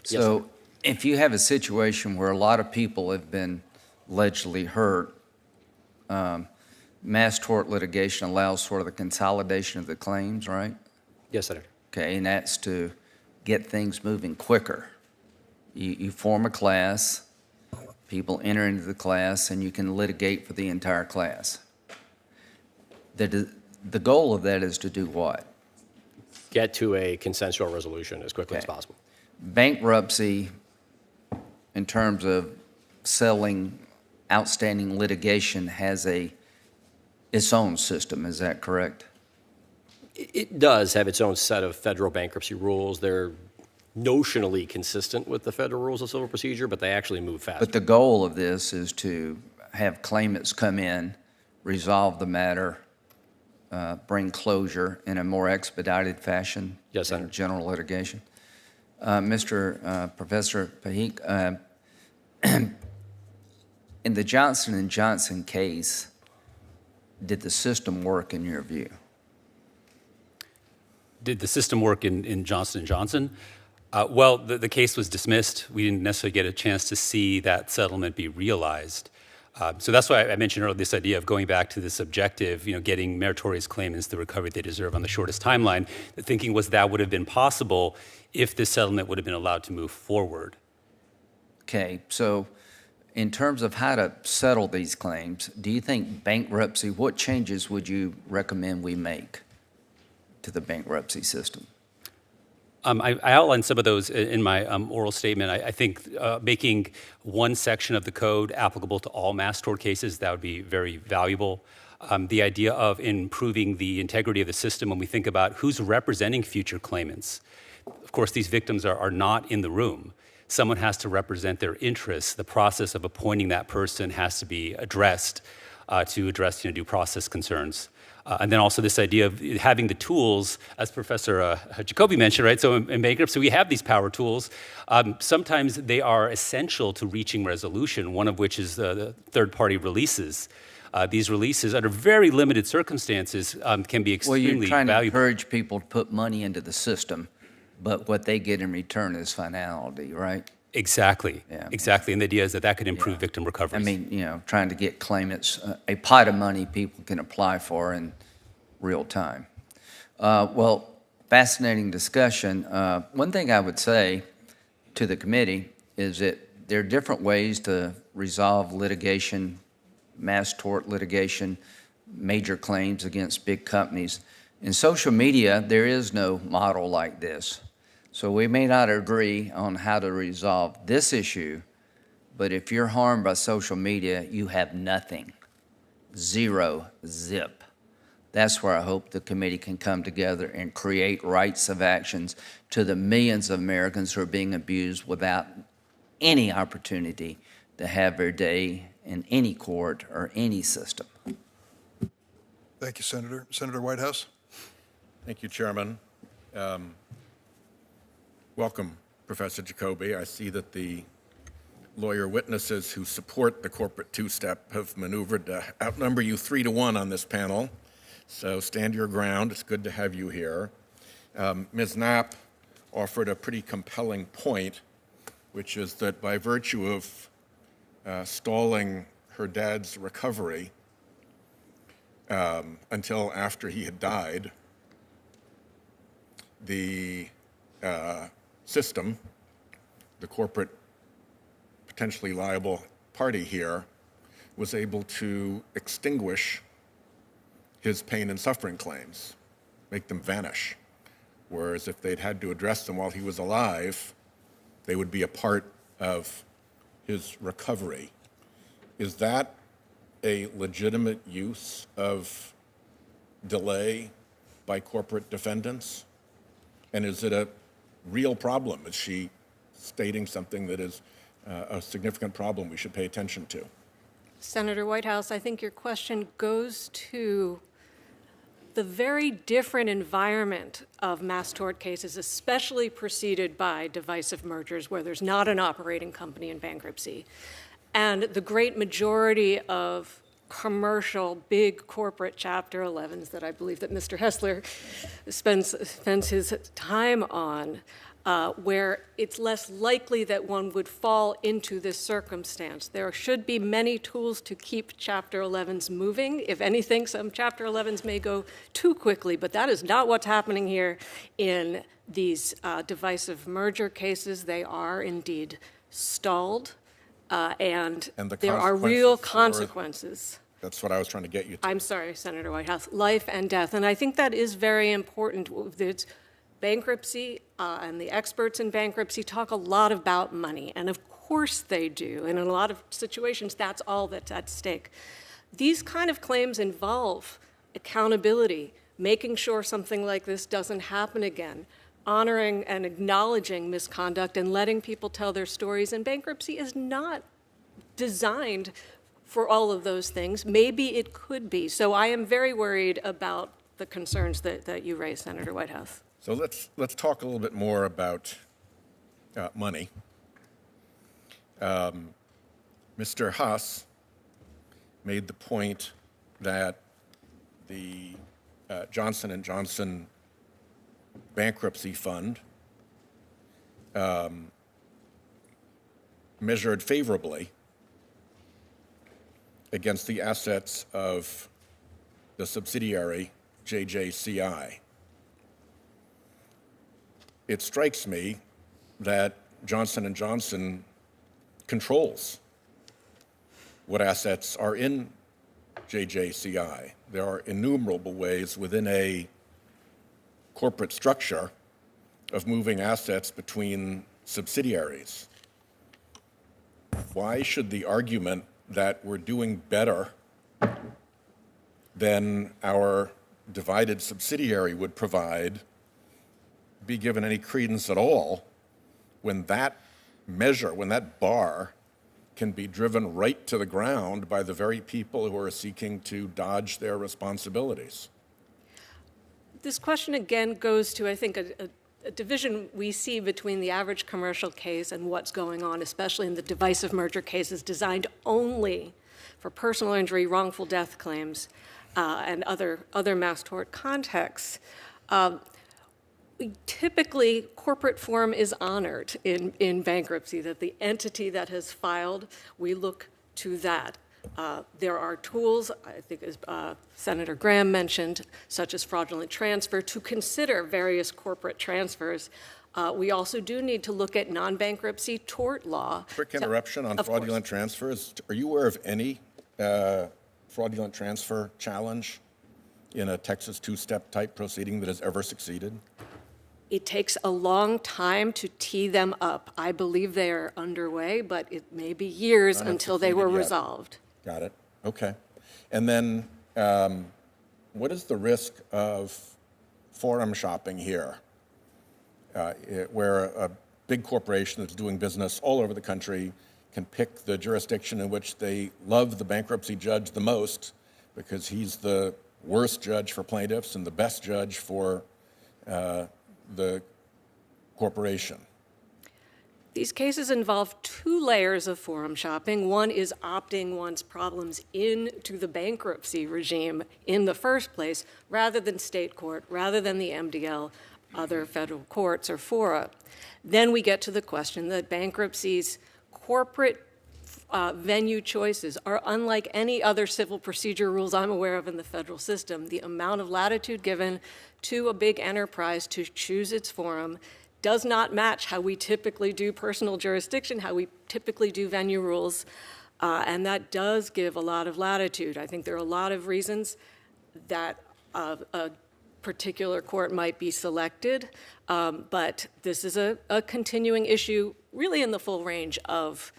Yes, So if you have a situation where a lot of people have been allegedly hurt, mass tort litigation allows sort of the consolidation of the claims, right? Yes, Senator. Okay, and that's to get things moving quicker. You form a class, people enter into the class, and you can litigate for the entire class. The goal of that is to do what? Get to a consensual resolution as quickly as Okay. possible. Bankruptcy, in terms of settling outstanding litigation, has its own system, is that correct? It does have its own set of federal bankruptcy rules. They're notionally consistent with the federal rules of civil procedure, but they actually move faster. But the goal of this is to have claimants come in, resolve the matter, bring closure in a more expedited fashion Yes, than Senator. general litigation. Professor Pahik, in the Johnson & Johnson case, did the system work in your view? Did the system work in Johnson & Johnson? Well, the case was dismissed. We didn't necessarily get a chance to see that settlement be realized. So that's why I mentioned earlier this idea of going back to this objective, getting meritorious claimants the recovery they deserve on the shortest timeline. The thinking was that would have been possible if this settlement would have been allowed to move forward. Okay, so in terms of how to settle these claims, do you think bankruptcy, what changes would you recommend we make to the bankruptcy system? I outlined some of those in my oral statement. I think making one section of the code applicable to all mass tort cases, that would be very valuable. The idea of improving the integrity of the system when we think about who's representing future claimants. Of course, these victims are not in the room. Someone has to represent their interests. The process of appointing that person has to be addressed to address due process concerns. And then also this idea of having the tools, as Professor Jacoby mentioned, right? So in bankruptcy, we have these power tools. Sometimes they are essential to reaching resolution, one of which is the third-party releases. These releases, under very limited circumstances, can be extremely Well, you're trying to valuable. encourage people to put money into the system, but what they get in return is finality, right? Exactly, Yeah. exactly. And the idea is that could improve victim I recovery. mean, trying to get claimants a pot of money people can apply for in real time. Well, fascinating discussion. One thing I would say to the committee is that there are different ways to resolve litigation, mass tort litigation, major claims against big companies. In social media, there is no model like this. So we may not agree on how to resolve this issue, but if you're harmed by social media, you have nothing. Zero, zip. That's where I hope the committee can come together and create rights of actions to the millions of Americans who are being abused without any opportunity to have their day in any court or any system. Thank you, Senator. Senator Whitehouse? Thank you, Chairman. Welcome, Professor Jacoby. I see that the lawyer witnesses who support the corporate two-step have maneuvered to outnumber you 3-1 on this panel. So stand your ground. It's good to have you here. Ms. Knapp offered a pretty compelling point, which is that by virtue of stalling her dad's recovery until after he had died, the system, the corporate potentially liable party here, was able to extinguish his pain and suffering claims, make them vanish. Whereas if they'd had to address them while he was alive, they would be a part of his recovery. Is that a legitimate use of delay by corporate defendants? And is it a real problem? Is she stating something that is a significant problem we should pay attention to. Senator Whitehouse, I think your question goes to the very different environment of mass tort cases, especially preceded by divisive mergers where there's not an operating company in bankruptcy, and the great majority of commercial, big corporate Chapter 11s that I believe that Mr. Hessler spends his time on, where it's less likely that one would fall into this circumstance. There should be many tools to keep Chapter 11s moving. If anything, some Chapter 11s may go too quickly, but that is not what's happening here in these divisive merger cases. They are indeed stalled, and there are real consequences. That's what I was trying to get you to. I'm sorry, Senator Whitehouse, life and death. And I think that is very important. There's bankruptcy and the experts in bankruptcy talk a lot about money, and of course they do. And in a lot of situations, that's all that's at stake. These kind of claims involve accountability, making sure something like this doesn't happen again, honoring and acknowledging misconduct and letting people tell their stories. And bankruptcy is not designed for all of those things. Maybe it could be. So I am very worried about the concerns that you raised, Senator Whitehouse. So let's talk a little bit more about money. Mr. Haas made the point that the Johnson & Johnson bankruptcy fund measured favorably against the assets of the subsidiary JJCI. It strikes me that Johnson & Johnson controls what assets are in JJCI. There are innumerable ways within a corporate structure of moving assets between subsidiaries. Why should the argument that we're doing better than our divided subsidiary would provide be given any credence at all when that measure, when that bar can be driven right to the ground by the very people who are seeking to dodge their responsibilities? This question again goes to, I think, a division we see between the average commercial case and what's going on, especially in the divisive merger cases designed only for personal injury, wrongful death claims, and other mass tort contexts. Typically, corporate form is honored in bankruptcy, that the entity that has filed, we look to that. There are tools, I think as Senator Graham mentioned, such as fraudulent transfer, to consider various corporate transfers. We also do need to look at non-bankruptcy tort law. Quick interruption on fraudulent transfers. Are you aware of any fraudulent transfer challenge in a Texas two-step type proceeding that has ever succeeded? It takes a long time to tee them up. I believe they are underway, but it may be years until they were resolved. Got it. Okay. And then what is the risk of forum shopping here, where a big corporation that's doing business all over the country can pick the jurisdiction in which they love the bankruptcy judge the most because he's the worst judge for plaintiffs and the best judge for the corporation? These cases involve two layers of forum shopping. One is opting one's problems into the bankruptcy regime in the first place, rather than state court, rather than the MDL, other federal courts or fora. Then we get to the question that bankruptcy's corporate venue choices are unlike any other civil procedure rules I'm aware of in the federal system. The amount of latitude given to a big enterprise to choose its forum does not match how we typically do personal jurisdiction, how we typically do venue rules, and that does give a lot of latitude. I think there are a lot of reasons that a particular court might be selected, but this is a continuing issue really in the full range of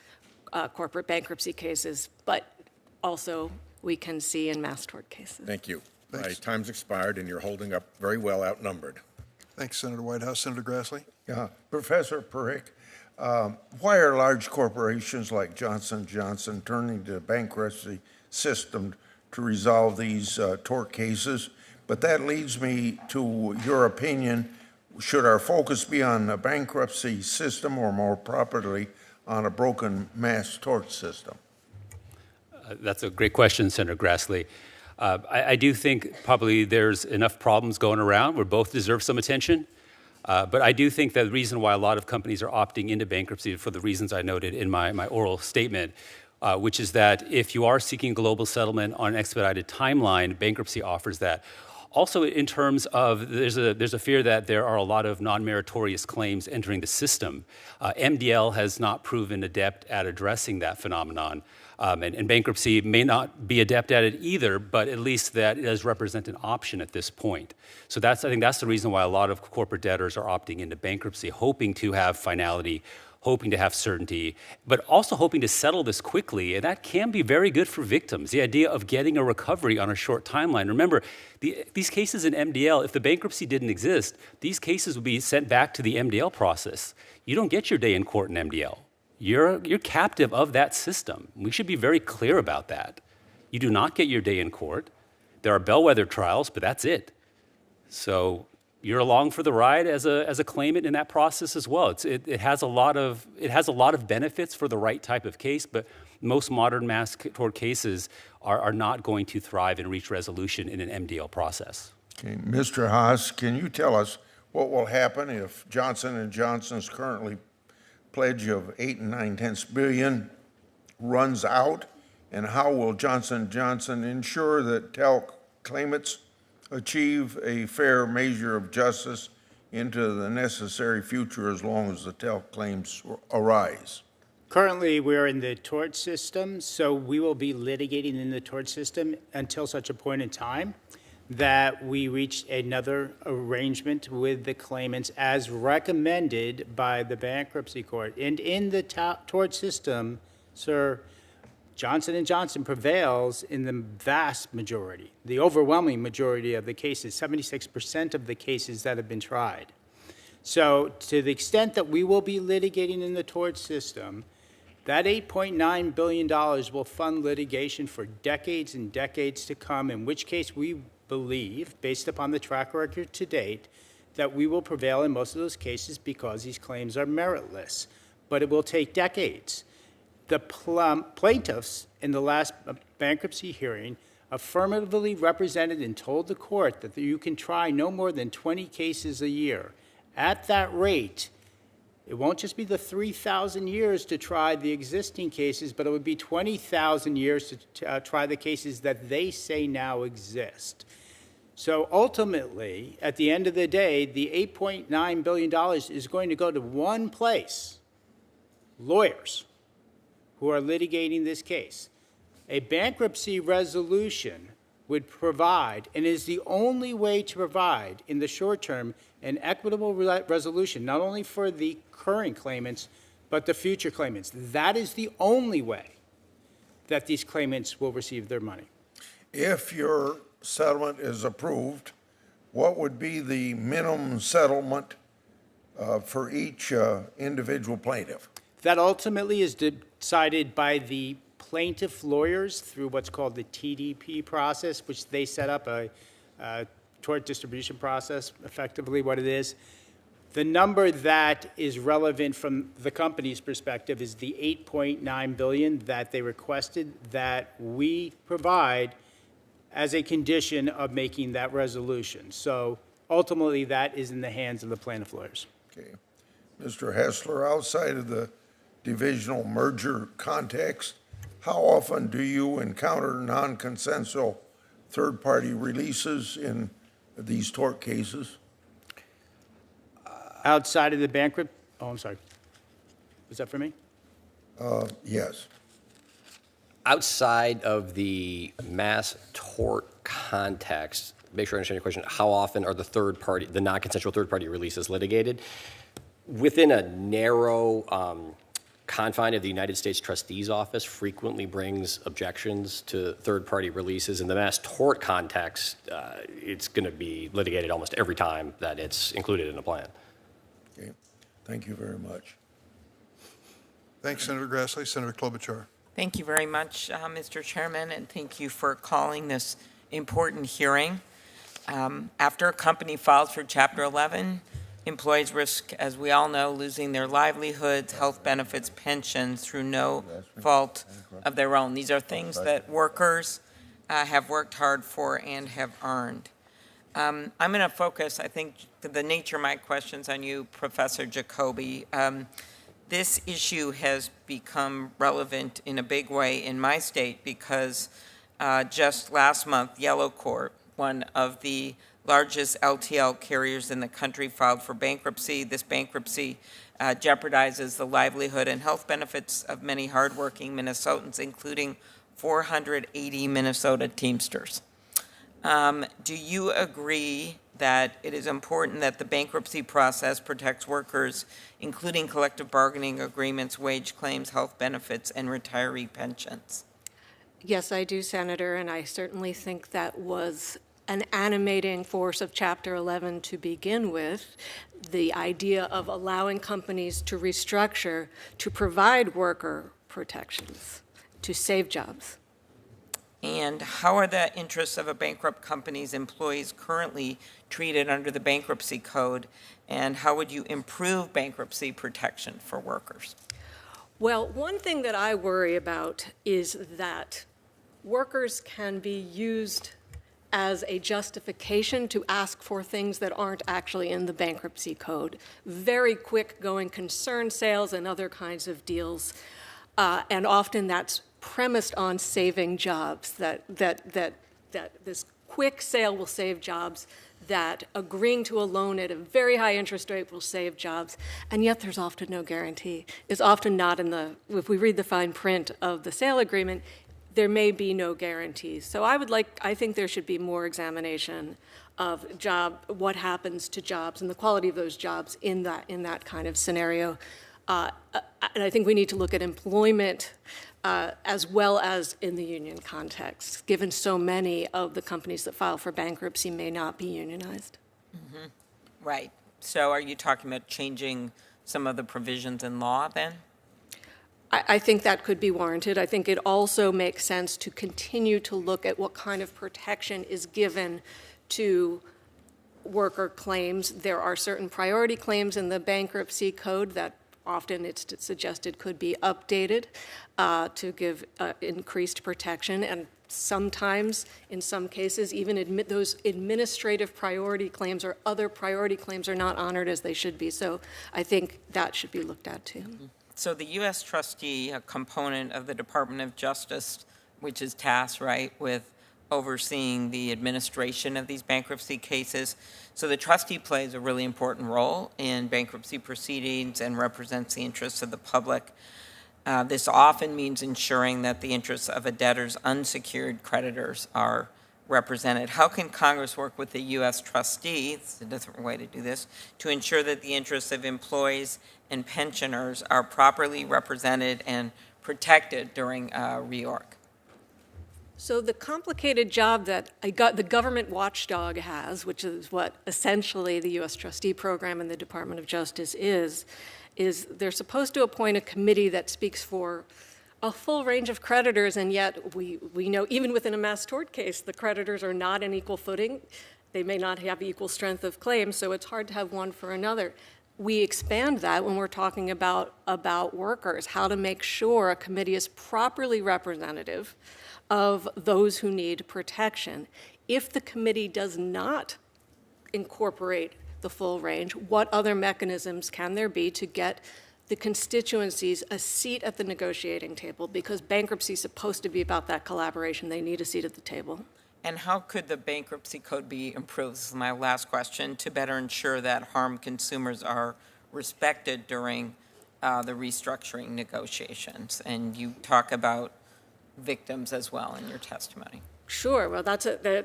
corporate bankruptcy cases, but also we can see in mass tort cases. Thank you. Thanks. My time's expired, and you're holding up very well outnumbered. Thanks, Senator Whitehouse. Senator Grassley? Yeah, Professor Parikh, Why are large corporations like Johnson & Johnson turning to the bankruptcy system to resolve these tort cases? But that leads me to your opinion. Should our focus be on the bankruptcy system or more properly on a broken mass tort system? That's a great question, Senator Grassley. I do think probably there's enough problems going around where both deserve some attention. But I do think that the reason why a lot of companies are opting into bankruptcy for the reasons I noted in my oral statement, which is that if you are seeking global settlement on an expedited timeline, bankruptcy offers that. Also, in terms of, there's a fear that there are a lot of non-meritorious claims entering the system. MDL has not proven adept at addressing that phenomenon. And bankruptcy may not be adept at it either, but at least that does represent an option at this point. So I think that's the reason why a lot of corporate debtors are opting into bankruptcy, hoping to have finality, hoping to have certainty, but also hoping to settle this quickly. And that can be very good for victims, the idea of getting a recovery on a short timeline. Remember, these cases in MDL, if the bankruptcy didn't exist, these cases would be sent back to the MDL process. You don't get your day in court in MDL. You're captive of that system. We should be very clear about that. You do not get your day in court. There are bellwether trials, but that's it. So you're along for the ride as a claimant in that process as well. It has a lot of benefits for the right type of case, but most modern mass tort cases are not going to thrive and reach resolution in an MDL process. Okay, Mr. Haas, can you tell us what will happen if Johnson & Johnson's currently pledge of 8 9/10 billion runs out, and how will Johnson & Johnson ensure that talc claimants achieve a fair measure of justice into the necessary future as long as the talc claims arise? Currently, we're in the tort system, so we will be litigating in the tort system until such a point in time that we reach another arrangement with the claimants as recommended by the bankruptcy court. And in the tort system, sir, Johnson & Johnson prevails in the vast majority, the overwhelming majority of the cases, 76% of the cases that have been tried. So to the extent that we will be litigating in the tort system, that $8.9 billion will fund litigation for decades and decades to come, in which case we believe, based upon the track record to date, that we will prevail in most of those cases because these claims are meritless. But it will take decades. The plaintiffs in the last bankruptcy hearing affirmatively represented and told the court that you can try no more than 20 cases a year. At that rate, it won't just be the 3,000 years to try the existing cases, but it would be 20,000 years to try the cases that they say now exist. So ultimately, at the end of the day, the $8.9 billion is going to go to one place: lawyers who are litigating this case. A bankruptcy resolution would provide, and is the only way to provide in the short term, an equitable resolution, not only for the current claimants, but the future claimants. That is the only way that these claimants will receive their money. If your settlement is approved, what would be the minimum settlement for each individual plaintiff? That ultimately is decided by the plaintiff lawyers through what's called the TDP process, which they set up a tort distribution process, effectively what it is. The number that is relevant from the company's perspective is the $8.9 billion that they requested that we provide as a condition of making that resolution. So ultimately, that is in the hands of the plaintiff lawyers. Okay. Mr. Hessler, outside of the divisional merger context, how often do you encounter non-consensual third-party releases in these tort cases? Outside of the bankrupt, oh, I'm sorry. Was that for me? Yes. Outside of the mass tort context, make sure I understand your question, how often are the non-consensual third-party releases litigated? Within a narrow confine of the United States Trustee's Office frequently brings objections to third-party releases. In the mass tort context, it's going to be litigated almost every time that it's included in a plan. Okay. Thank you very much. Thanks, Senator Grassley. Senator Klobuchar. Thank you very much, Mr. Chairman, and thank you for calling this important hearing. After a company files for Chapter 11, employees risk, as we all know, losing their livelihoods, health benefits, pensions through no fault of their own. These are things that workers have worked hard for and have earned. I'm going to focus, I think, the nature of my questions on you, Professor Jacoby. This issue has become relevant in a big way in my state because just last month, Yellow Corp, one of the largest LTL carriers in the country, filed for bankruptcy. This bankruptcy jeopardizes the livelihood and health benefits of many hardworking Minnesotans, including 480 Minnesota Teamsters. Do you agree that it is important that the bankruptcy process protects workers, including collective bargaining agreements, wage claims, health benefits, and retiree pensions? Yes, I do, Senator, and I certainly think that was an animating force of Chapter 11 to begin with, the idea of allowing companies to restructure to provide worker protections, to save jobs. And how are the interests of a bankrupt company's employees currently treated under the bankruptcy code, and how would you improve bankruptcy protection for workers? Well, one thing that I worry about is that workers can be used as a justification to ask for things that aren't actually in the bankruptcy code. Very quick going concern sales and other kinds of deals, and often that's premised on saving jobs, that this quick sale will save jobs, that agreeing to a loan at a very high interest rate will save jobs, and yet there's often no guarantee. It's often not if we read the fine print of the sale agreement, there may be no guarantees. So I think there should be more examination of what happens to jobs and the quality of those jobs in that kind of scenario. And I think we need to look at employment as well as in the union context, given so many of the companies that file for bankruptcy may not be unionized. Mm-hmm. Right. So are you talking about changing some of the provisions in law then? I think that could be warranted. I think it also makes sense to continue to look at what kind of protection is given to worker claims. There are certain priority claims in the bankruptcy code that often it's suggested could be updated to give increased protection, and sometimes, in some cases, even those administrative priority claims or other priority claims are not honored as they should be. So I think that should be looked at too. Mm-hmm. So the U.S. trustee, a component of the Department of Justice, which is tasked, right, with overseeing the administration of these bankruptcy cases. So the trustee plays a really important role in bankruptcy proceedings and represents the interests of the public. This often means ensuring that the interests of a debtor's unsecured creditors are represented. How can Congress work with the U.S. trustee, it's a different way to do this, to ensure that the interests of employees and pensioners are properly represented and protected during reorg? So the complicated job that the government watchdog has, which is what essentially the U.S. trustee program and the Department of Justice is they're supposed to appoint a committee that speaks for a full range of creditors, and yet we know even within a mass tort case, the creditors are not in equal footing. They may not have equal strength of claim, so it's hard to have one for another. We expand that when we're talking about workers, how to make sure a committee is properly representative of those who need protection. If the committee does not incorporate the full range, what other mechanisms can there be to get the constituencies a seat at the negotiating table? Because bankruptcy is supposed to be about that collaboration. They need a seat at the table. And how could the bankruptcy code be improved, this is my last question, to better ensure that harmed consumers are respected during the restructuring negotiations? And you talk about victims as well in your testimony. Sure. Well,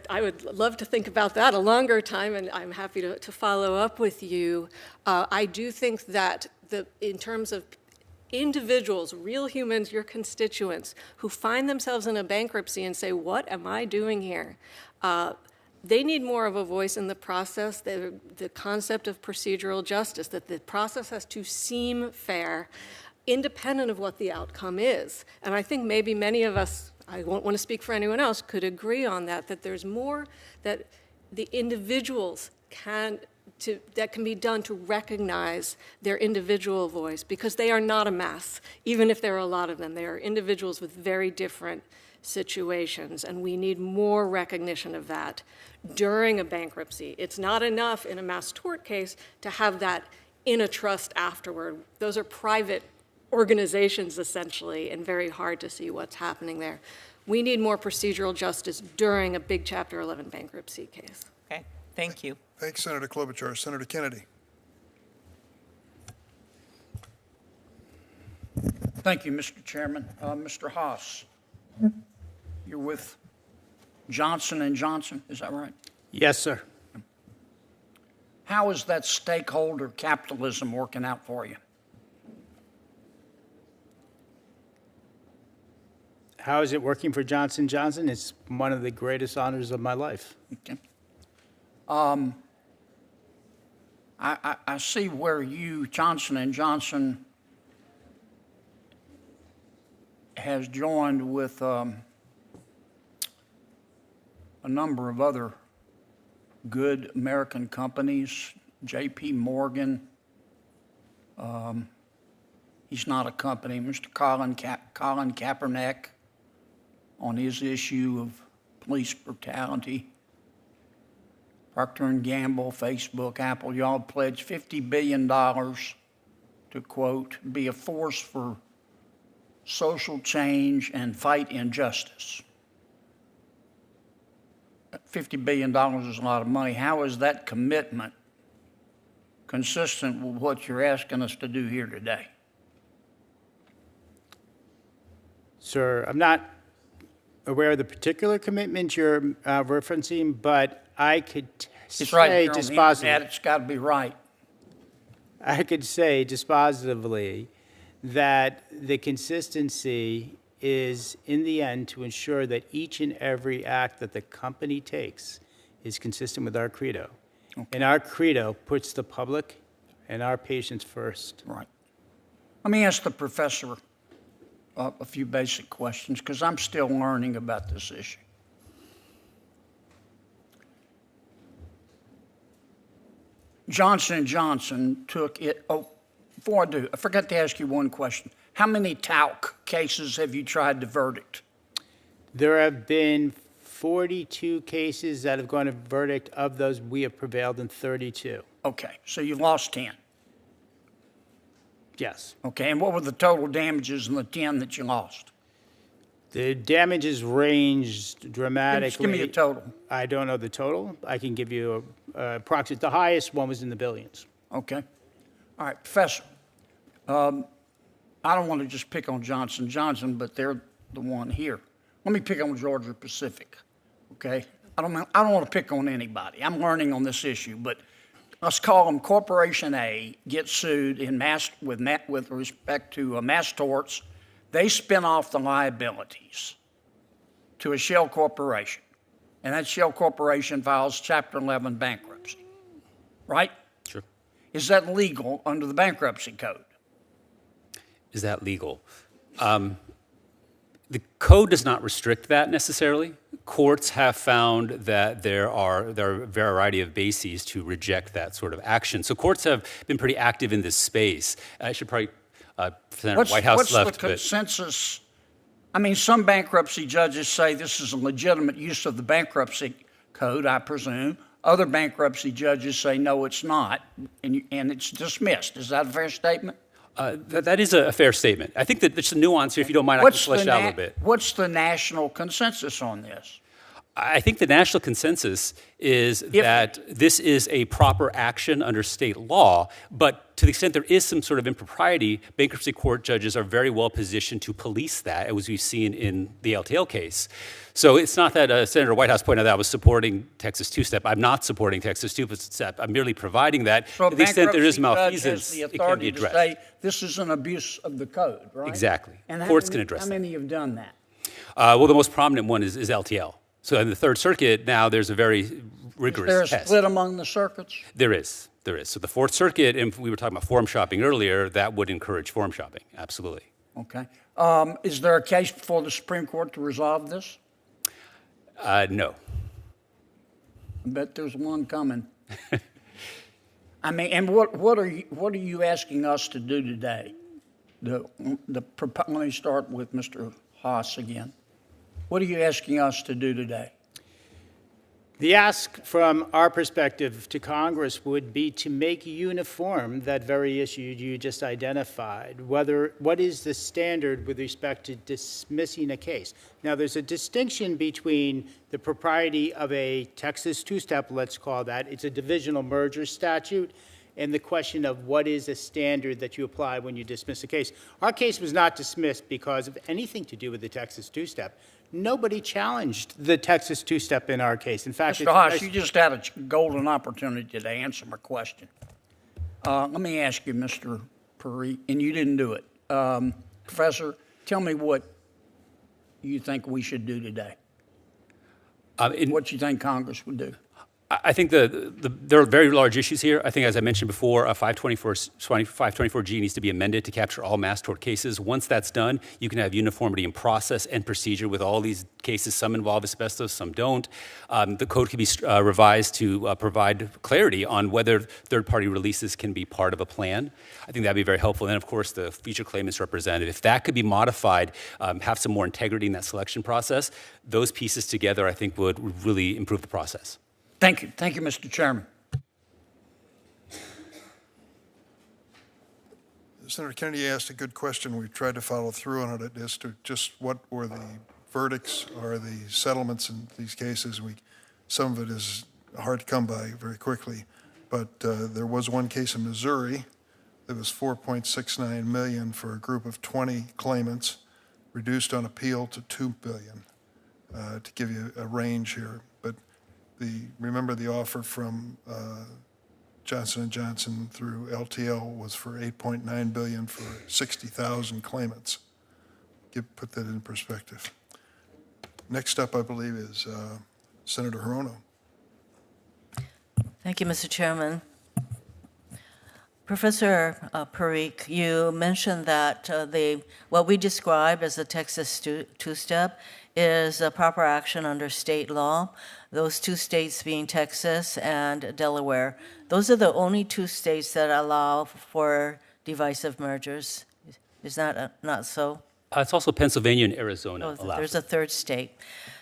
I would love to think about that a longer time, and I'm happy to follow up with you. I do think that in terms of individuals, real humans, your constituents, who find themselves in a bankruptcy and say, what am I doing here? They need more of a voice in the process, the concept of procedural justice, that the process has to seem fair independent of what the outcome is. And I think maybe many of us, I won't want to speak for anyone else, could agree on that there's more that the individuals that can be done to recognize their individual voice, because they are not a mass, even if there are a lot of them. They are individuals with very different situations, and we need more recognition of that during a bankruptcy. It's not enough in a mass tort case to have that in a trust afterward. Those are private organizations, essentially, and very hard to see what's happening there. We need more procedural justice during a big Chapter 11 bankruptcy case. Okay, thank you. Thanks, Senator Klobuchar. Senator Kennedy. Thank you, Mr. Chairman. Mr. Haas, you're with Johnson & Johnson, is that right? Yes, sir. How is that stakeholder capitalism working out for you? How is it working for Johnson & Johnson? It's one of the greatest honors of my life. Okay. I see where you, Johnson & Johnson, has joined with a number of other good American companies, J.P. Morgan. He's not a company. Mr. Colin Kaepernick on his issue of police brutality. Procter & Gamble, Facebook, Apple, y'all pledged $50 billion to, quote, be a force for social change and fight injustice. $50 billion is a lot of money. How is that commitment consistent with what you're asking us to do here today? Sir, I'm not aware of the particular commitment you're referencing, but I could It's right say here on the internet. dispositively. It's got to be right. I could say dispositively that the consistency is, in the end, to ensure that each and every act that the company takes is consistent with our credo. Okay. And our credo puts the public and our patients first. Right. Let me ask the professor a few basic questions, because I'm still learning about this issue. Johnson & Johnson took it, before I do, I forgot to ask you one question. How many talc cases have you tried to verdict? There have been 42 cases that have gone to verdict. Of those, we have prevailed in 32. Okay, so you lost 10. Yes. Okay, and what were the total damages in the 10 that you lost? The damages ranged dramatically. Just give me a total. I don't know the total. I can give you a approximate. The highest one was in the billions. Okay. All right, Professor. I don't want to just pick on Johnson & Johnson, but they're the one here. Let me pick on Georgia Pacific, okay? I don't want to pick on anybody. I'm learning on this issue, but let's call them Corporation A gets sued with respect to mass torts. They spin off the liabilities to a shell corporation, and that shell corporation files Chapter 11 bankruptcy, right? Sure. Is that legal under the bankruptcy code? Is that legal? The code does not restrict that necessarily. Courts have found that there are a variety of bases to reject that sort of action. So courts have been pretty active in this space. I should probably, Senator Whitehouse what's left. What's the consensus? I mean, some bankruptcy judges say this is a legitimate use of the bankruptcy code, I presume. Other bankruptcy judges say, no, it's not, and it's dismissed. Is that a fair statement? That is a fair statement. I think that there's a nuance here. If you don't mind, I can flesh it out a little bit. What's the national consensus on this? I think the national consensus is that this is a proper action under state law, but to the extent there is some sort of impropriety, bankruptcy court judges are very well positioned to police that, as we've seen in the LTL case. So it's not that Senator Whitehouse pointed out that I was supporting Texas two-step. I'm not supporting Texas two-step. I'm merely providing that. So to the extent there is malfeasance, malfeasance, the it can be authority addressed. to say this is an abuse of the code, right? Exactly. And courts can address that. How many have done that? Well, the most prominent one is LTL. So in the Third Circuit now, there's a very rigorous Is there a test. split among the circuits? There is. So the Fourth Circuit, and we were talking about forum shopping earlier, that would encourage forum shopping, absolutely. Okay. Is there a case before the Supreme Court to resolve this? No. I bet there's one coming. I mean, and what are you asking us to do today? Let me start with Mr. Haas again. What are you asking us to do today? The ask from our perspective to Congress would be to make uniform that very issue you just identified. What is the standard with respect to dismissing a case? Now, there's a distinction between the propriety of a Texas two-step, let's call that, it's a divisional merger statute, and the question of what is a standard that you apply when you dismiss a case. Our case was not dismissed because of anything to do with the Texas two-step. Nobody challenged the Texas two-step in our case. In fact, Mr. Haas, you just had a golden opportunity to answer my question. Let me ask you, Mr. Parikh, and you didn't do it. Professor, tell me what you think we should do today. What you think Congress would do. I think there are very large issues here. I think, as I mentioned before, 524G needs to be amended to capture all mass tort cases. Once that's done, you can have uniformity in process and procedure with all these cases. Some involve asbestos, some don't. The code can be revised to provide clarity on whether third-party releases can be part of a plan. I think that'd be very helpful. And then, of course, the future claimants representative. If that could be modified, have some more integrity in that selection process, those pieces together, I think, would really improve the process. Thank you. Thank you, Mr. Chairman. Senator Kennedy asked a good question. We've tried to follow through on it as to just what were the verdicts or the settlements in these cases. Some of it is hard to come by very quickly, but there was one case in Missouri that was $4.69 million for a group of 20 claimants, reduced on appeal to $2 billion, to give you a range here. But remember the offer from Johnson & Johnson through LTL was for $8.9 billion for 60,000 claimants. Put that in perspective. Next up, I believe, is Senator Hirono. Thank you, Mr. Chairman. Professor Parikh, you mentioned that what we describe as the Texas two-step is a proper action under state law. Those two states being Texas and Delaware. Those are the only two states that allow for divisive mergers. Is that not so? It's also Pennsylvania and Arizona. There's a third state.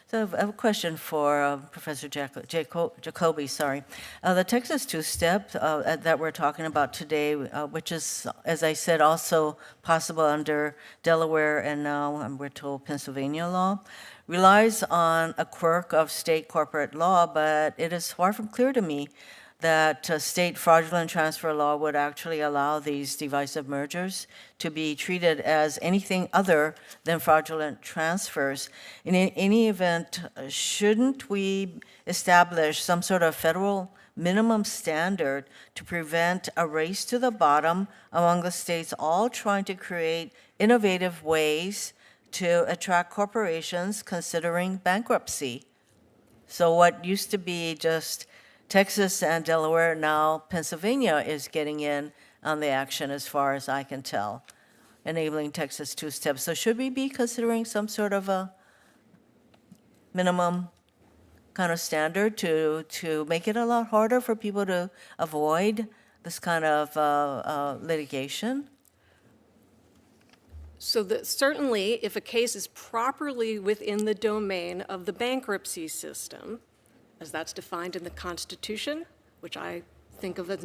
So I have a question for Professor Jacoby. The Texas two-step that we're talking about today, which is, as I said, also possible under Delaware and now we're told Pennsylvania law, relies on a quirk of state corporate law, but it is far from clear to me that state fraudulent transfer law would actually allow these divisive mergers to be treated as anything other than fraudulent transfers. In any event, shouldn't we establish some sort of federal minimum standard to prevent a race to the bottom among the states all trying to create innovative ways to attract corporations considering bankruptcy? So what used to be just Texas and Delaware, now Pennsylvania is getting in on the action as far as I can tell, enabling Texas two-step. So should we be considering some sort of a minimum kind of standard to make it a lot harder for people to avoid this kind of litigation? So that certainly, if a case is properly within the domain of the bankruptcy system, as that's defined in the Constitution, which I think of as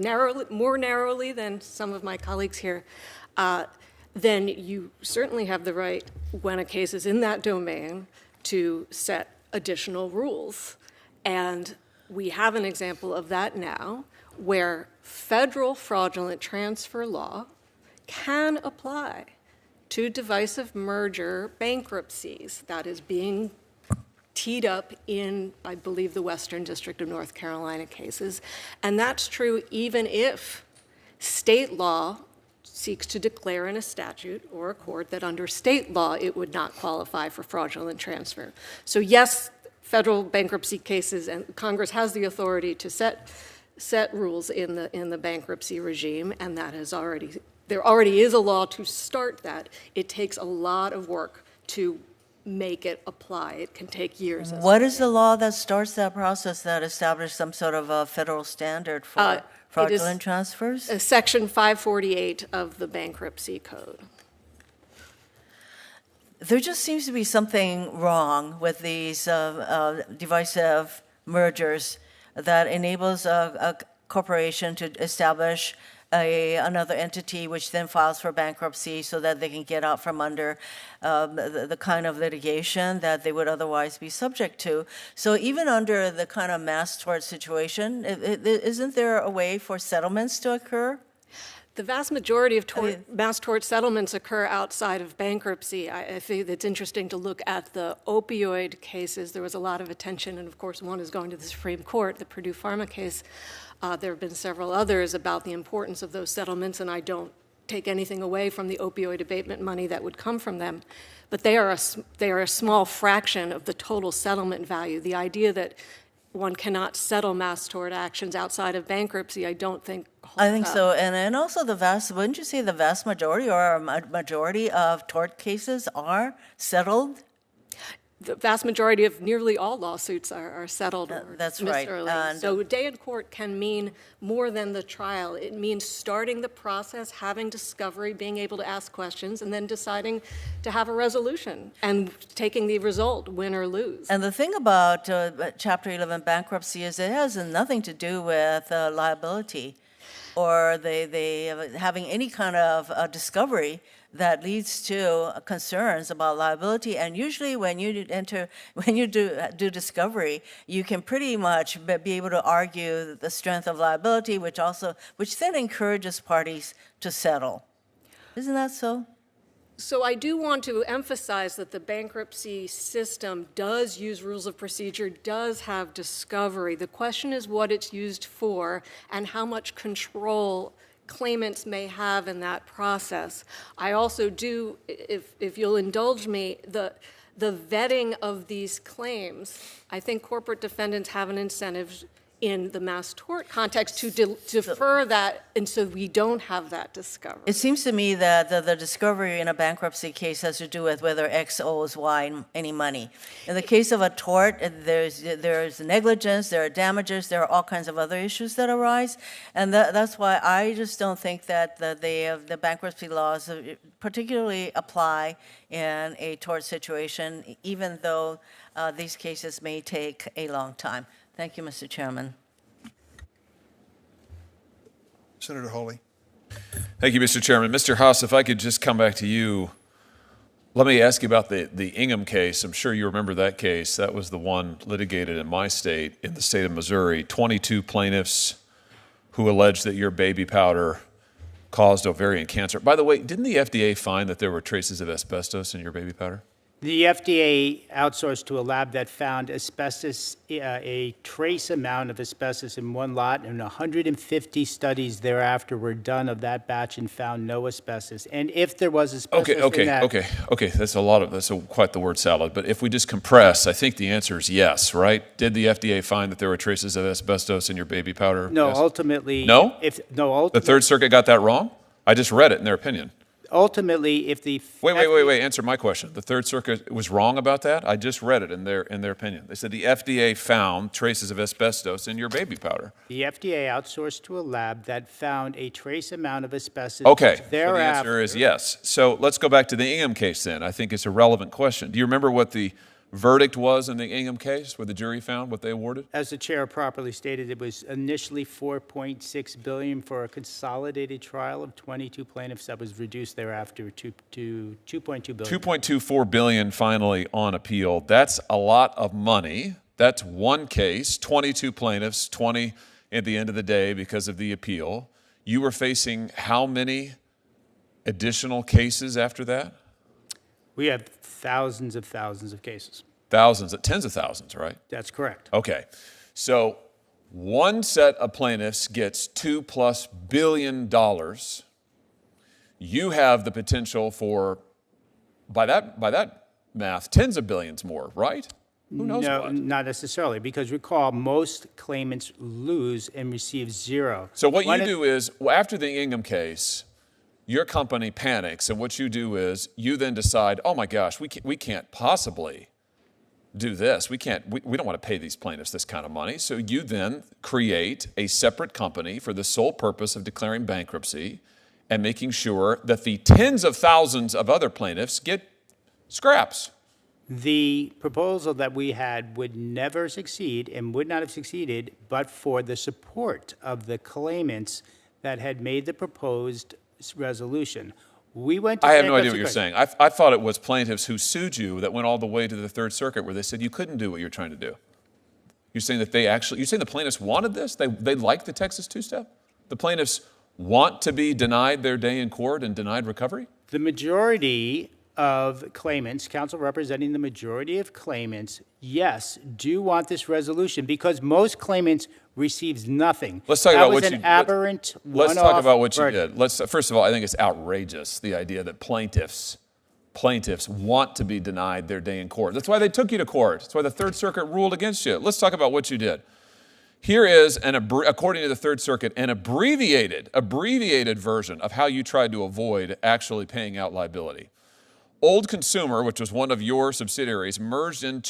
more narrowly than some of my colleagues here, then you certainly have the right, when a case is in that domain, to set additional rules. And we have an example of that now, where federal fraudulent transfer law can apply to divisive merger bankruptcies. That is being teed up in, I believe, the Western District of North Carolina cases. And that's true even if state law seeks to declare in a statute or a court that under state law it would not qualify for fraudulent transfer. So yes, federal bankruptcy cases, and Congress has the authority to set rules in the bankruptcy regime, and there already is a law to start that. It takes a lot of work to make it apply. It can take years. What is the law that starts that process, that establishes some sort of a federal standard for fraudulent transfers? Section 548 of the Bankruptcy Code. There just seems to be something wrong with these divisive mergers that enables a corporation to establish another entity, which then files for bankruptcy so that they can get out from under the kind of litigation that they would otherwise be subject to. So even under the kind of mass tort situation, isn't there a way for settlements to occur? The vast majority of mass tort settlements occur outside of bankruptcy. I think it's interesting to look at the opioid cases. There was a lot of attention, and of course one is going to the Supreme Court, the Purdue Pharma case. There have been several others about the importance of those settlements, and I don't take anything away from the opioid abatement money that would come from them. But they are a small fraction of the total settlement value. The idea that one cannot settle mass tort actions outside of bankruptcy, I don't think holds I think up. so, and also wouldn't you say the vast majority or a majority of tort cases are settled? The vast majority of nearly all lawsuits are settled or That's dismissed right. early. And So a day in court can mean more than the trial. It means starting the process, having discovery, being able to ask questions, and then deciding to have a resolution and taking the result, win or lose. And the thing about Chapter 11 bankruptcy is it has nothing to do with liability or having any kind of discovery that leads to concerns about liability. And usually when you do discovery, you can pretty much be able to argue the strength of liability, which then encourages parties to settle. Isn't that so? So I do want to emphasize that the bankruptcy system does use rules of procedure, does have discovery. The question is what it's used for and how much control claimants may have in that process. I also do, if you'll indulge me, the vetting of these claims, I think corporate defendants have an incentive in the mass tort context to defer that, and so we don't have that discovery. It seems to me that the discovery in a bankruptcy case has to do with whether X owes Y any money. In the case of a tort, there's negligence, there are damages, there are all kinds of other issues that arise, and that's why I just don't think that the bankruptcy laws particularly apply in a tort situation, even though these cases may take a long time. Thank you, Mr. Chairman. Senator Hawley. Thank you, Mr. Chairman. Mr. Haas, if I could just come back to you. Let me ask you about the Ingham case. I'm sure you remember that case. That was the one litigated in my state, in the state of Missouri. 22 plaintiffs who alleged that your baby powder caused ovarian cancer. By the way, didn't the FDA find that there were traces of asbestos in your baby powder? The FDA outsourced to a lab that found asbestos, a trace amount of asbestos in one lot, and 150 studies thereafter were done of that batch and found no asbestos. And if there was asbestos in that... Okay. That's quite the word salad. But if we just compress, I think the answer is yes, right? Did the FDA find that there were traces of asbestos in your baby powder? No, yes. Ultimately... No? Ultimately, the Third Circuit got that wrong? I just read it in their opinion. Ultimately, if the... Wait. Answer my question. The Third Circuit was wrong about that? I just read it in their opinion. They said the FDA found traces of asbestos in your baby powder. The FDA outsourced to a lab that found a trace amount of asbestos. Okay, so the Thereafter, answer is yes. So let's go back to the Ingham case then. I think it's a relevant question. Do you remember what the verdict was in the Ingham case, what the jury found, what they awarded? as the chair properly stated, it was initially $4.6 billion for a consolidated trial of 22 plaintiffs that was reduced thereafter to $2.2 billion. $2.24 billion finally on appeal. That's a lot of money. That's one case, 22 plaintiffs, 20 at the end of the day because of the appeal. You were facing how many additional cases after that? We have thousands of cases. Thousands, tens of thousands, right? That's correct. Okay. So one set of plaintiffs gets $2+ billion. You have the potential for, by that math, tens of billions more, right? Who knows No, what? not necessarily, because recall, most claimants lose and receive zero. So what you do is, after the Ingham case, your company panics, and what you do is you then decide, oh my gosh, we can't possibly do this. We don't want to pay these plaintiffs this kind of money. So you then create a separate company for the sole purpose of declaring bankruptcy and making sure that the tens of thousands of other plaintiffs get scraps. The proposal that we had would never succeed and would not have succeeded but for the support of the claimants that had made the proposed resolution. We went to I have no idea bankruptcy what you're court. saying. I thought it was plaintiffs who sued you that went all the way to the Third Circuit where they said you couldn't do what you're trying to do. You're saying that you're saying the plaintiffs wanted this? They liked the Texas two-step? The plaintiffs want to be denied their day in court and denied recovery? The majority of claimants, counsel representing the majority of claimants, yes, do want this resolution because most claimants receives nothing. Let's talk about what That was an aberrant Let's talk one-off about what you verdict. did. First of all, I think it's outrageous, the idea that plaintiffs want to be denied their day in court. That's why they took you to court. That's why the Third Circuit ruled against you. Let's talk about what you did. Here is, according to the Third Circuit, an abbreviated version of how you tried to avoid actually paying out liability. Old Consumer, which was one of your subsidiaries, merged into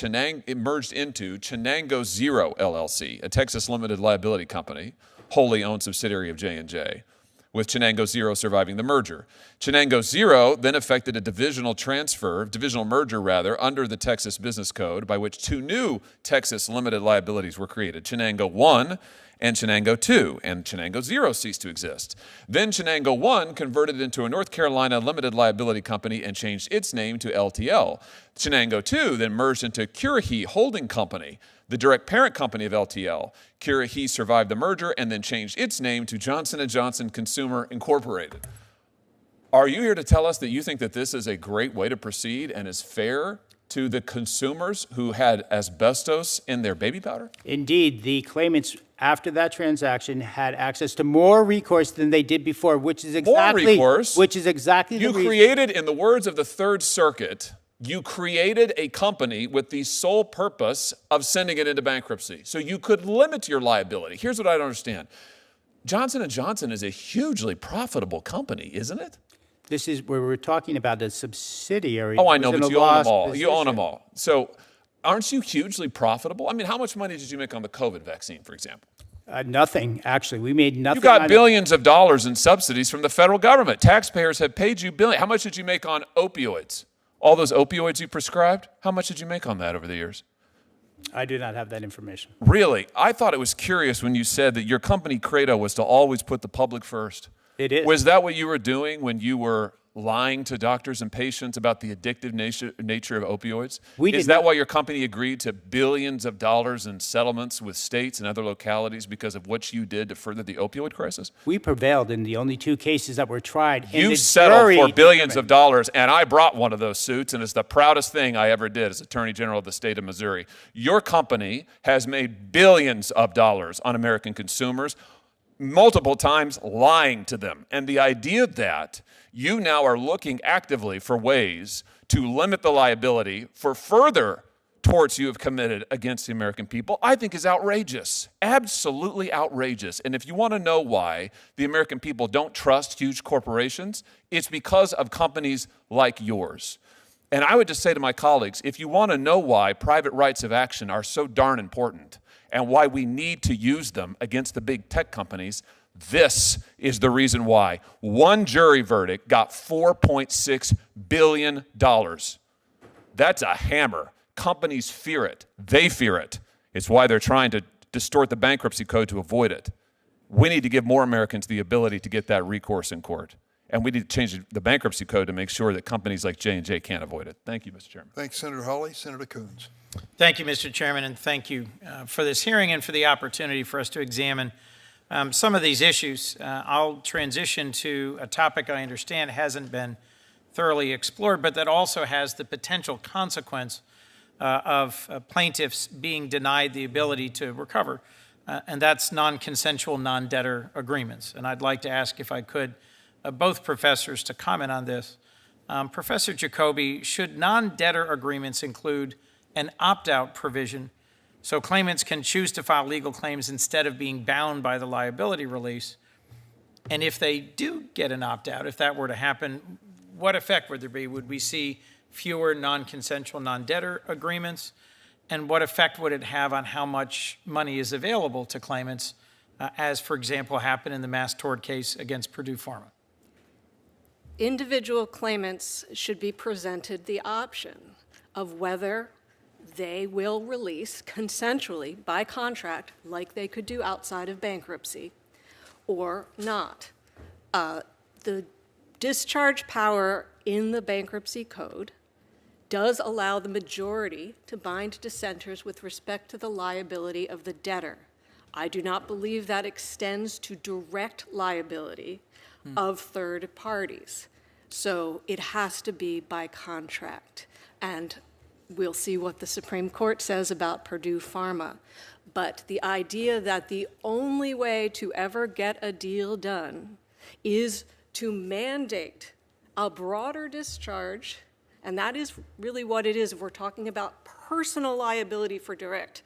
Chenango Zero LLC, a Texas limited liability company, wholly owned subsidiary of J&J, with Chenango Zero surviving the merger. Chenango Zero then effected a divisional merger under the Texas Business Code by which two new Texas limited liabilities were created, Chenango 1 and Chenango 2, and Chenango Zero ceased to exist. Then Chenango 1 converted into a North Carolina limited liability company and changed its name to LTL. Chenango 2 then merged into Curahee Holding Company, the direct parent company of LTL. Curahee survived the merger and then changed its name to Johnson & Johnson Consumer Incorporated. Are you here to tell us that you think that this is a great way to proceed and is fair to the consumers who had asbestos in their baby powder? Indeed, the claimants after that transaction had access to more recourse than they did before, which is exactly More recourse? which is exactly You the reason. created, in the words of the Third Circuit, you created a company with the sole purpose of sending it into bankruptcy. So you could limit your liability. Here's what I don't understand. Johnson & Johnson is a hugely profitable company, isn't it? This is where we're talking about a subsidiary. Oh, I know, It was but in a you own them lost all. You own them position. all. So aren't you hugely profitable? I mean, how much money did you make on the COVID vaccine, for example? Nothing, actually. We made nothing. You got on it. billions of dollars in subsidies from the federal government. Taxpayers have paid you billions. How much did you make on opioids? All those opioids you prescribed? How much did you make on that over the years? I do not have that information. Really? I thought it was curious when you said that your company credo was to always put the public first. It is. Was that what you were doing when you were lying to doctors and patients about the addictive nature of opioids? Is that why your company agreed to billions of dollars in settlements with states and other localities because of what you did to further the opioid crisis? We prevailed in the only two cases that were tried. and You the settled jury for billions of determined. dollars, and I brought one of those suits, and it's the proudest thing I ever did as Attorney General of the state of Missouri. Your company has made billions of dollars on American consumers, multiple times lying to them. And the idea that you now are looking actively for ways to limit the liability for further torts you have committed against the American people, I think is outrageous, absolutely outrageous. And if you want to know why the American people don't trust huge corporations, it's because of companies like yours. And I would just say to my colleagues, if you want to know why private rights of action are so darn important and why we need to use them against the big tech companies, this is the reason why. One jury verdict got $4.6 billion. That's a hammer. Companies fear it. They fear it. It's why they're trying to distort the bankruptcy code to avoid it. We need to give more Americans the ability to get that recourse in court. And we need to change the bankruptcy code to make sure that companies like J&J can't avoid it. Thank you, Mr. Chairman. Thanks, Senator Hawley. Senator Coons. Thank you, Mr. Chairman, and thank you for this hearing and for the opportunity for us to examine some of these issues. I'll transition to a topic I understand hasn't been thoroughly explored, but that also has the potential consequence of plaintiffs being denied the ability to recover, and that's non-consensual, non-debtor agreements. And I'd like to ask, if I could, both professors to comment on this. Professor Jacoby, should non-debtor agreements include an opt-out provision so claimants can choose to file legal claims instead of being bound by the liability release? And if they do get an opt-out, if that were to happen, what effect would there be? Would we see fewer non-consensual, non-debtor agreements? And what effect would it have on how much money is available to claimants, as, for example, happened in the mass tort case against Purdue Pharma? Individual claimants should be presented the option of whether they will release consensually by contract, like they could do outside of bankruptcy, or not. The discharge power in the bankruptcy code does allow the majority to bind dissenters with respect to the liability of the debtor. I do not believe that extends to direct liability of third parties. So it has to be by contract. And we'll see what the Supreme Court says about Purdue Pharma. But the idea that the only way to ever get a deal done is to mandate a broader discharge, and that is really what it is if we're talking about personal liability for direct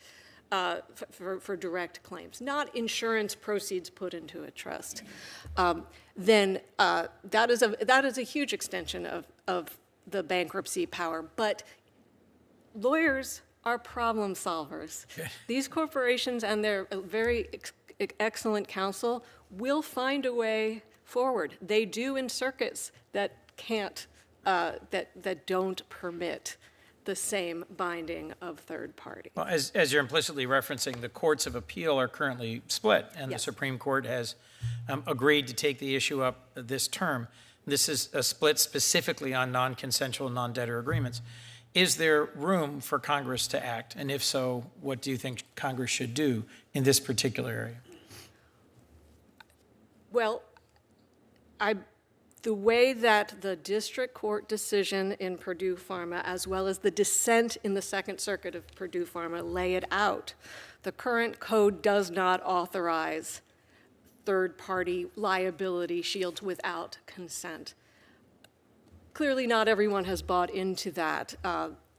for direct claims, not insurance proceeds put into a trust, then that is a huge extension of the bankruptcy power. But lawyers are problem solvers. These corporations and their very excellent counsel will find a way forward. They do in circuits that can't, that don't permit the same binding of third party. Well, as you're implicitly referencing, the courts of appeal are currently split, and Yes. the Supreme Court has agreed to take the issue up this term. This is a split specifically on non-consensual, non-debtor agreements. Is there room for Congress to act? And if so, what do you think Congress should do in this particular area? Well, the way that the district court decision in Purdue Pharma, as well as the dissent in the Second Circuit of Purdue Pharma, lay it out, the current code does not authorize third-party liability shields without consent. Clearly, not everyone has bought into that.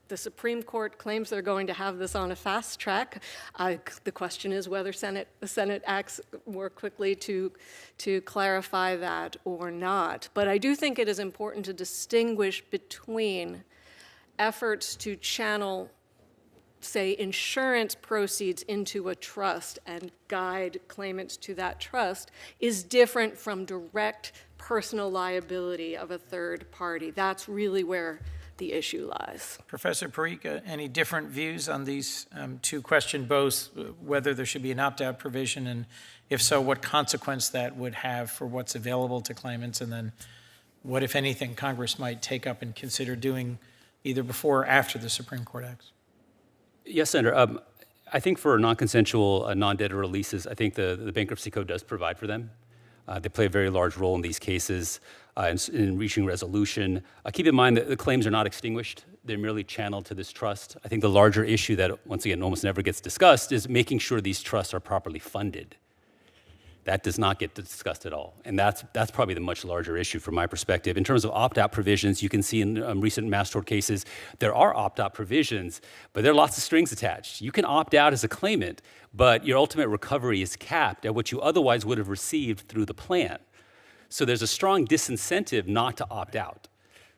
The Supreme Court claims they're going to have this on a fast track. The question is whether the Senate acts more quickly to clarify that or not. But I do think it is important to distinguish between efforts to channel, say, insurance proceeds into a trust and guide claimants to that trust is different from direct personal liability of a third party. That's really where the issue lies. Professor Parikh, any different views on these two questions, both whether there should be an opt-out provision, and if so, what consequence that would have for what's available to claimants, and then what, if anything, Congress might take up and consider doing either before or after the Supreme Court acts? Yes, Senator. I think for non-consensual, non-debtor releases, I think the bankruptcy code does provide for them. They play a very large role in these cases in reaching resolution. Keep in mind that the claims are not extinguished. They're merely channeled to this trust. I think the larger issue that, once again, almost never gets discussed is making sure these trusts are properly funded. That does not get discussed at all. And that's probably the much larger issue from my perspective. In terms of opt-out provisions, you can see in recent mass tort cases, there are opt-out provisions, but there are lots of strings attached. You can opt out as a claimant, but your ultimate recovery is capped at what you otherwise would have received through the plan. So there's a strong disincentive not to opt out.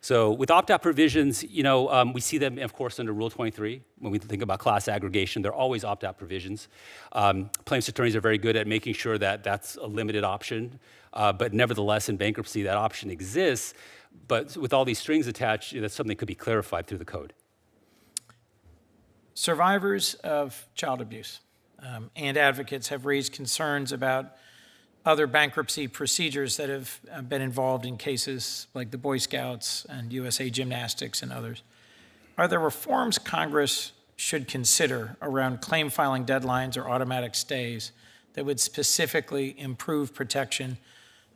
So with opt-out provisions, we see them, of course, under Rule 23. When we think about class aggregation, there are always opt-out provisions. Plaintiffs' attorneys are very good at making sure that that's a limited option. But nevertheless, in bankruptcy, that option exists. But with all these strings attached, that's something that could be clarified through the code. Survivors of child abuse and advocates have raised concerns about other bankruptcy procedures that have been involved in cases like the Boy Scouts and USA Gymnastics and others. Are there reforms Congress should consider around claim filing deadlines or automatic stays that would specifically improve protection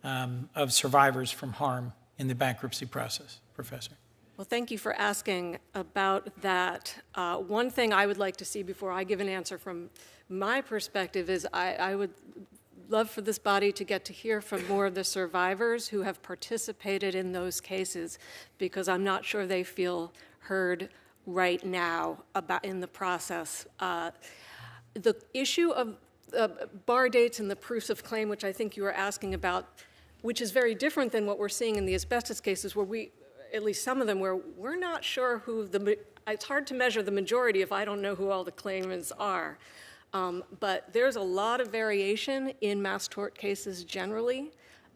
of survivors from harm in the bankruptcy process? Professor. Well, thank you for asking about that. One thing I would like to see before I give an answer from my perspective is I would love for this body to get to hear from more of the survivors who have participated in those cases, because I'm not sure they feel heard right now about in the process. The issue of bar dates and the proofs of claim, which I think you were asking about, which is very different than what we're seeing in the asbestos cases, where we, at least some of them, where we're not sure who it's hard to measure the majority if I don't know who all the claimants are. But there's a lot of variation in mass tort cases generally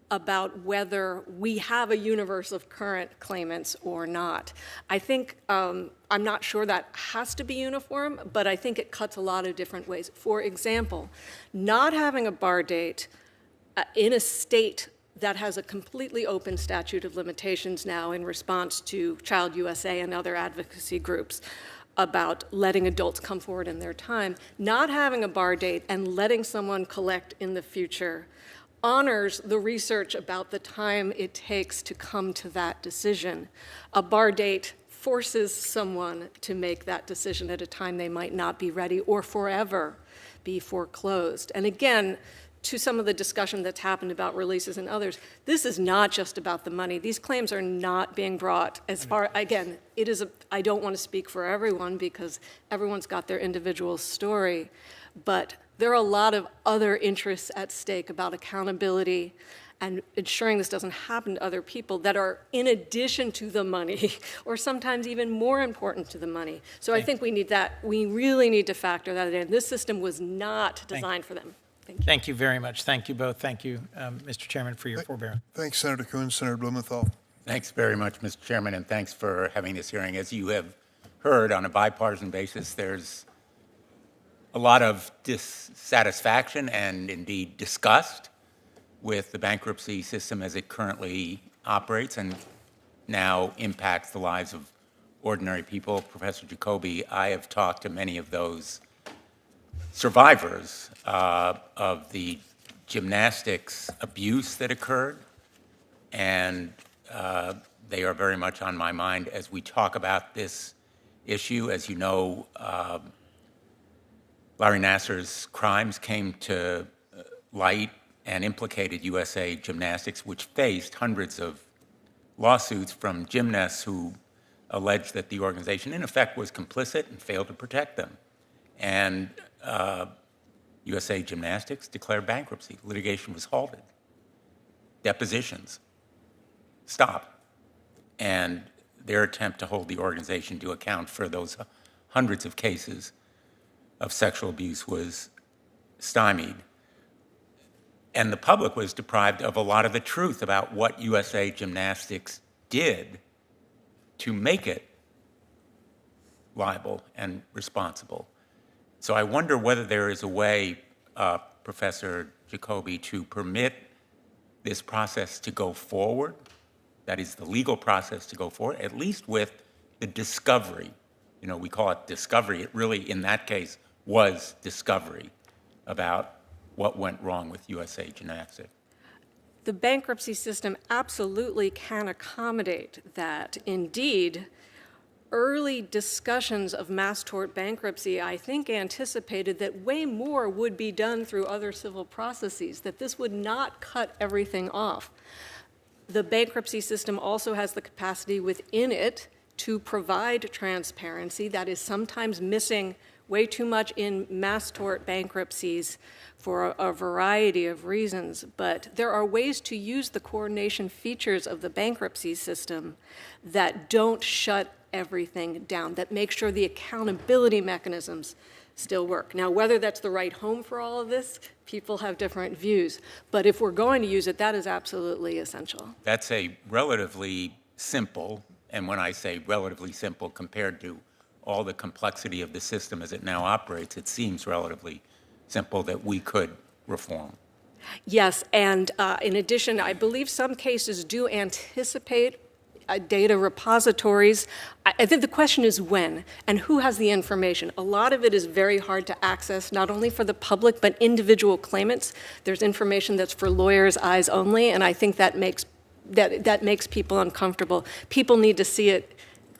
about whether we have a universe of current claimants or not. I think, I'm not sure that has to be uniform, but I think it cuts a lot of different ways. For example, not having a bar date in a state that has a completely open statute of limitations now in response to Child USA and other advocacy groups about letting adults come forward in their time, not having a bar date and letting someone collect in the future honors the research about the time it takes to come to that decision. A bar date forces someone to make that decision at a time they might not be ready or forever be foreclosed. And again, to some of the discussion that's happened about releases and others, this is not just about the money. These claims are not being brought as far, again, I don't want to speak for everyone because everyone's got their individual story, but there are a lot of other interests at stake about accountability and ensuring this doesn't happen to other people that are in addition to the money, or sometimes even more important to the money. So I think we really need to factor that in. This system was not designed for them. Thank you. Thank you very much. Thank you both. Thank you, Mr. Chairman, for your forbearance. Thanks, Senator Coons. Senator Blumenthal. Thanks very much, Mr. Chairman, and thanks for having this hearing. As you have heard, on a bipartisan basis, there's a lot of dissatisfaction and indeed disgust with the bankruptcy system as it currently operates and now impacts the lives of ordinary people. Professor Jacoby, I have talked to many of those survivors of the gymnastics abuse that occurred, and they are very much on my mind as we talk about this issue. As you know, Larry Nassar's crimes came to light and implicated USA Gymnastics, which faced hundreds of lawsuits from gymnasts who alleged that the organization, in effect, was complicit and failed to protect them. And USA Gymnastics declared bankruptcy. Litigation was halted. Depositions stopped. And their attempt to hold the organization to account for those hundreds of cases of sexual abuse was stymied. And the public was deprived of a lot of the truth about what USA Gymnastics did to make it liable and responsible. So I wonder whether there is a way, Professor Jacoby, to permit this process to go forward, that is the legal process to go forward, at least with the discovery. You know, we call it discovery. It really, in that case, was discovery about what went wrong with USA Gymnastics. The bankruptcy system absolutely can accommodate that. Indeed, early discussions of mass tort bankruptcy, I think, anticipated that way more would be done through other civil processes, that this would not cut everything off. The bankruptcy system also has the capacity within it to provide transparency that is sometimes missing way too much in mass tort bankruptcies for a variety of reasons. But there are ways to use the coordination features of the bankruptcy system that don't shut everything down, that make sure the accountability mechanisms still work. Now, whether that's the right home for all of this, people have different views. But if we're going to use it, that is absolutely essential. That's a relatively simple, and when I say relatively simple compared to all the complexity of the system as it now operates, it seems relatively simple that we could reform. Yes, and in addition, I believe some cases do anticipate data repositories. I think the question is when and who has the information. A lot of it is very hard to access, not only for the public, but individual claimants. There's information that's for lawyers' eyes only, and I think that makes people uncomfortable. People need to see it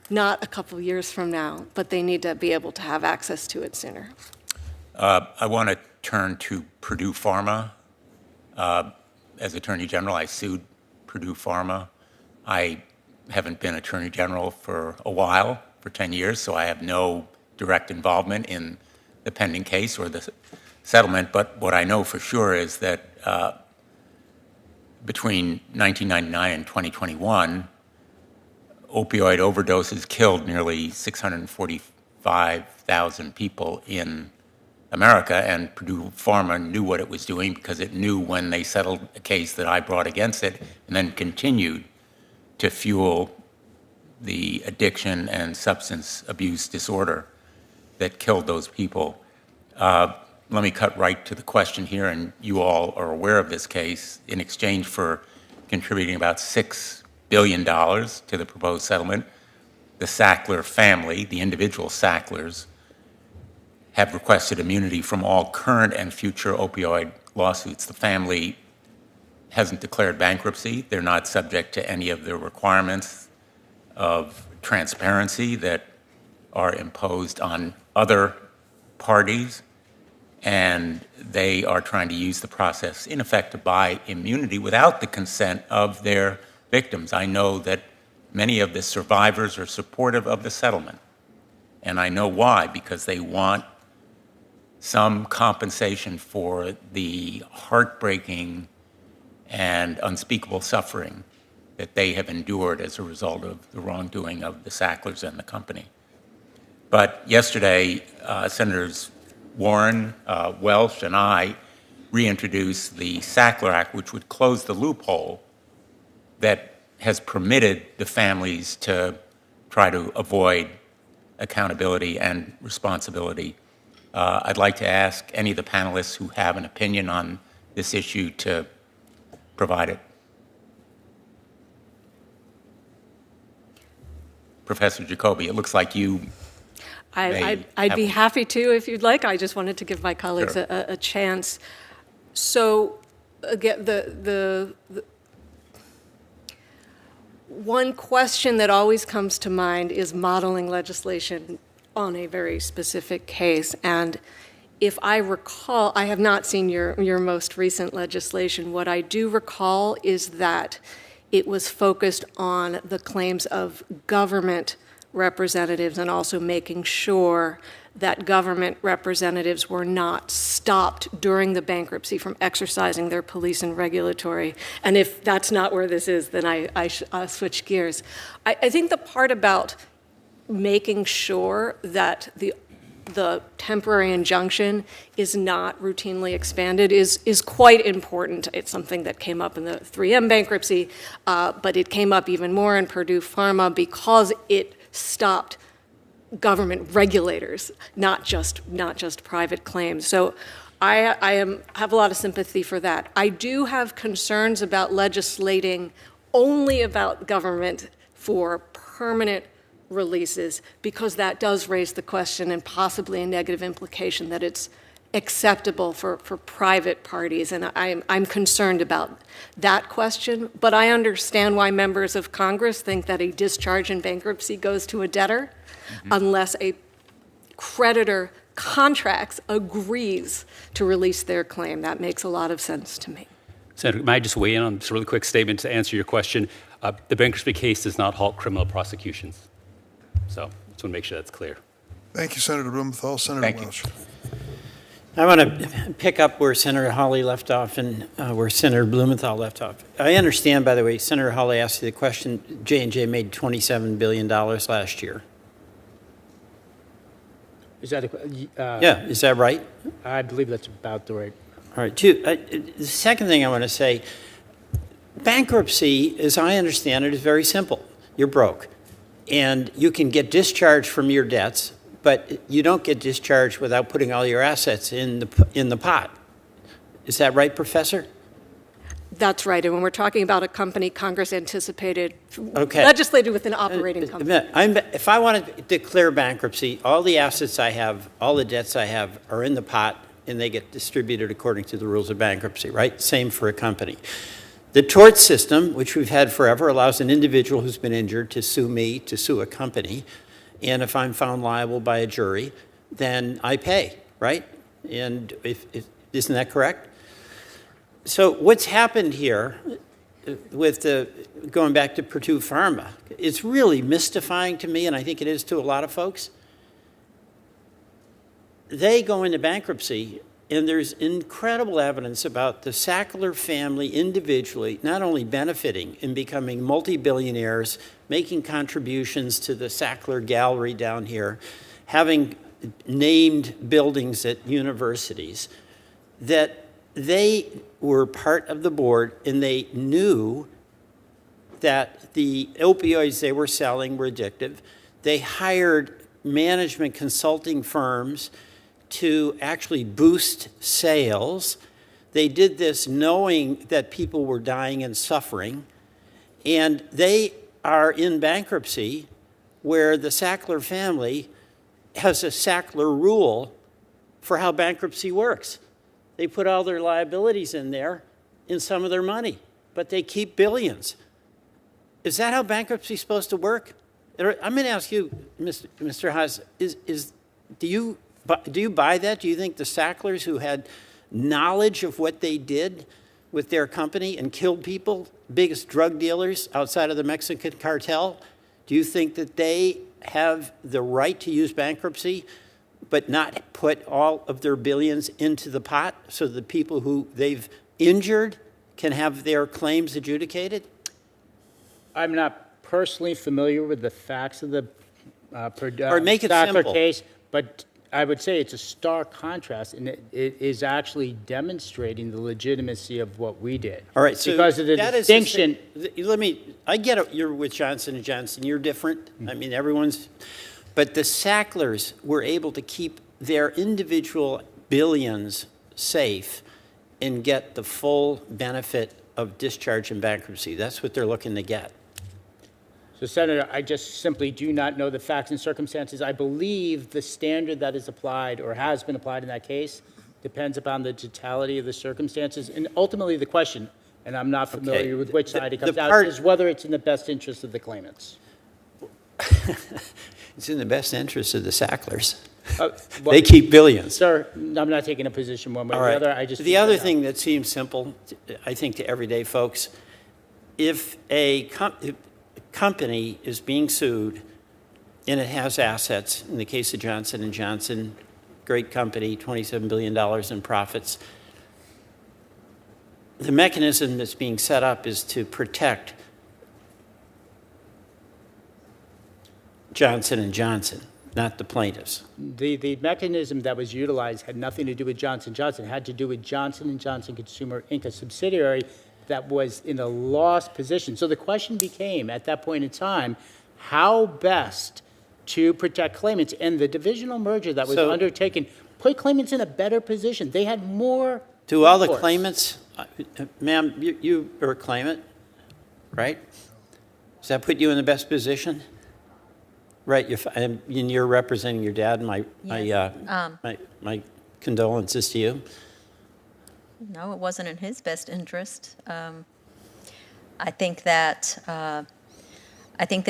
not a couple years from now, but they need to be able to have access to it sooner. I want to turn to Purdue Pharma. As Attorney General, I sued Purdue Pharma. I haven't been Attorney General for a while, for 10 years, so I have no direct involvement in the pending case or the settlement. But what I know for sure is that between 1999 and 2021, opioid overdoses killed nearly 645,000 people in America, and Purdue Pharma knew what it was doing because it knew when they settled a case that I brought against it, and then continued to fuel the addiction and substance abuse disorder that killed those people. Let me cut right to the question here, and you all are aware of this case. In exchange for contributing about $6 billion to the proposed settlement, the Sackler family, the individual Sacklers, have requested immunity from all current and future opioid lawsuits. The family hasn't declared bankruptcy. They're not subject to any of the requirements of transparency that are imposed on other parties, and they are trying to use the process, in effect, to buy immunity without the consent of their victims. I know that many of the survivors are supportive of the settlement, and I know why, because they want some compensation for the heartbreaking and unspeakable suffering that they have endured as a result of the wrongdoing of the Sacklers and the company. But yesterday, Senators Warren, Welch, and I reintroduced the Sackler Act, which would close the loophole that has permitted the families to try to avoid accountability and responsibility. I'd like to ask any of the panelists who have an opinion on this issue to provide it. Professor Jacoby, it looks like you I'd be happy to if you'd like. I just wanted to give my colleagues Sure. a chance. So, again, the one question that always comes to mind is modeling legislation on a very specific case. And if I recall, I have not seen your most recent legislation. What I do recall is that it was focused on the claims of government representatives and also making sure that government representatives were not stopped during the bankruptcy from exercising their police and regulatory. And if that's not where this is, then I'll switch gears. I think the part about making sure that the temporary injunction is not routinely expanded is quite important. It's something that came up in the 3M bankruptcy, but it came up even more in Purdue Pharma because it stopped government regulators, not just private claims. So I have a lot of sympathy for that. I do have concerns about legislating only about government for permanent releases, because that does raise the question and possibly a negative implication that it's acceptable for private parties, and I'm concerned about that question. But I understand why members of Congress think that a discharge in bankruptcy goes to a debtor unless a creditor contracts, agrees to release their claim. That makes a lot of sense to me. Senator, may I just weigh in on this really quick statement to answer your question? The bankruptcy case does not halt criminal prosecutions. So I just want to make sure that's clear. Thank you, Senator Blumenthal. Senator Welch. I want to pick up where Senator Hawley left off and where Senator Blumenthal left off. I understand, by the way, Senator Hawley asked you the question, J&J made $27 billion last year. Is that yeah, is that right? I believe that's about the right. All right, the second thing I want to say, bankruptcy, as I understand it, is very simple. You're broke, and you can get discharged from your debts, but you don't get discharged without putting all your assets in the pot. Is that right, Professor? That's right. And when we're talking about a company, Congress anticipated, legislated with an operating company. If I want to declare bankruptcy, all the assets I have, all the debts I have are in the pot, and they get distributed according to the rules of bankruptcy, right? Same for a company. The tort system, which we've had forever, allows an individual who's been injured to sue me, to sue a company. And if I'm found liable by a jury, then I pay, right? And isn't that correct? So what's happened here, going back to Purdue Pharma, it's really mystifying to me, and I think it is to a lot of folks. They go into bankruptcy, and there's incredible evidence about the Sackler family individually not only benefiting and becoming multi-billionaires, making contributions to the Sackler Gallery down here, having named buildings at universities, that they were part of the board and they knew that the opioids they were selling were addictive. They hired management consulting firms to actually boost sales. They did this knowing that people were dying and suffering. And they are in bankruptcy where the Sackler family has a Sackler rule for how bankruptcy works. They put all their liabilities in there in some of their money, but they keep billions. Is that how bankruptcy is supposed to work? I'm going to ask you, Mr. Haas, do you buy that? Do you think the Sacklers, who had knowledge of what they did with their company and killed people, biggest drug dealers outside of the Mexican cartel, do you think that they have the right to use bankruptcy but not put all of their billions into the pot so the people who they've injured can have their claims adjudicated? I'm not personally familiar with the facts of the Or make it Sackler simple. case, but I would say it's a stark contrast, and it is actually demonstrating the legitimacy of what we did. All right, so because of the that is distinction. I get it, you're with Johnson & Johnson, you're different. I mean, but the Sacklers were able to keep their individual billions safe and get the full benefit of discharge in bankruptcy. That's what they're looking to get. So, Senator, I just simply do not know the facts and circumstances. I believe the standard that is applied or has been applied in that case depends upon the totality of the circumstances. And ultimately the question, and I'm not familiar with which side it comes out, is whether it's in the best interest of the claimants. It's in the best interest of the Sacklers. Well, they keep billions. Sir, I'm not taking a position one way All or right. the other. The other thing that seems simple, I think, to everyday folks, if a company is being sued and it has assets, in the case of Johnson & Johnson, great company, $27 billion in profits, the mechanism that's being set up is to protect Johnson & Johnson, not the plaintiffs. The mechanism that was utilized had nothing to do with Johnson & Johnson. It had to do with Johnson & Johnson Consumer Inc., a subsidiary that was in a lost position. So the question became, at that point in time, how best to protect claimants. And the divisional merger that was undertaken put claimants in a better position. They had more To all the claimants, ma'am, you are a claimant, right? Does that put you in the best position? Right, and you're representing your dad. My condolences to you. No, it wasn't in his best interest. I think that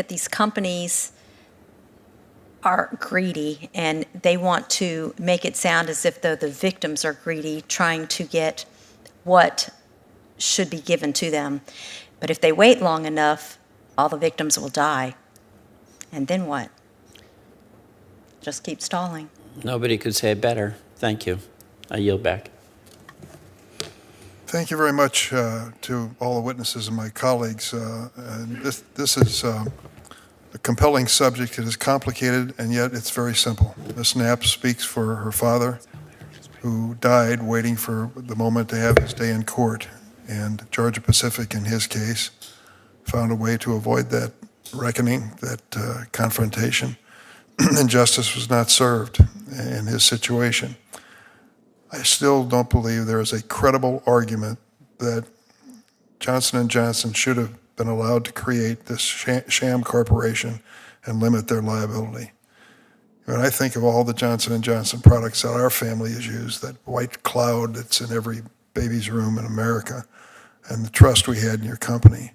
these companies are greedy, and they want to make it sound as if though the victims are greedy, trying to get what should be given to them. But if they wait long enough, all the victims will die. And then what? Just keep stalling. Nobody could say it better. Thank you. I yield back. Thank you very much to all the witnesses and my colleagues. And this is a compelling subject. It is complicated, and yet it's very simple. Ms. Knapp speaks for her father, who died waiting for the moment to have his day in court. And Georgia Pacific, in his case, found a way to avoid that reckoning, that confrontation, and justice was not served in his situation. I still don't believe there is a credible argument that Johnson & Johnson should have been allowed to create this sham corporation and limit their liability. When I think of all the Johnson & Johnson products that our family has used, that white cloud that's in every baby's room in America, and the trust we had in your company,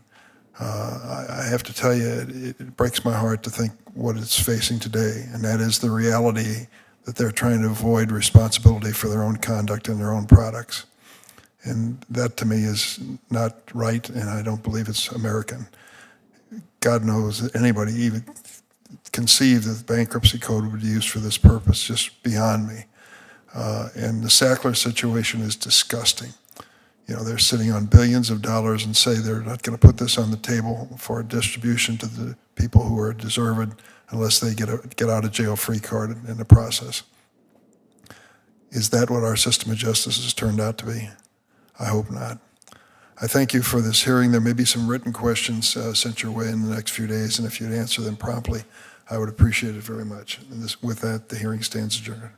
I have to tell you, it breaks my heart to think what it's facing today, and that is the reality that they're trying to avoid responsibility for their own conduct and their own products. And that to me is not right, and I don't believe it's American. God knows that anybody even conceived that the bankruptcy code would be used for this purpose, just beyond me. And the Sackler situation is disgusting. You know, they're sitting on billions of dollars and say they're not going to put this on the table for distribution to the people who are deserved unless they get out of jail free card in the process. Is that what our system of justice has turned out to be? I hope not. I thank you for this hearing. There may be some written questions sent your way in the next few days, and if you'd answer them promptly, I would appreciate it very much. And with that, the hearing stands adjourned.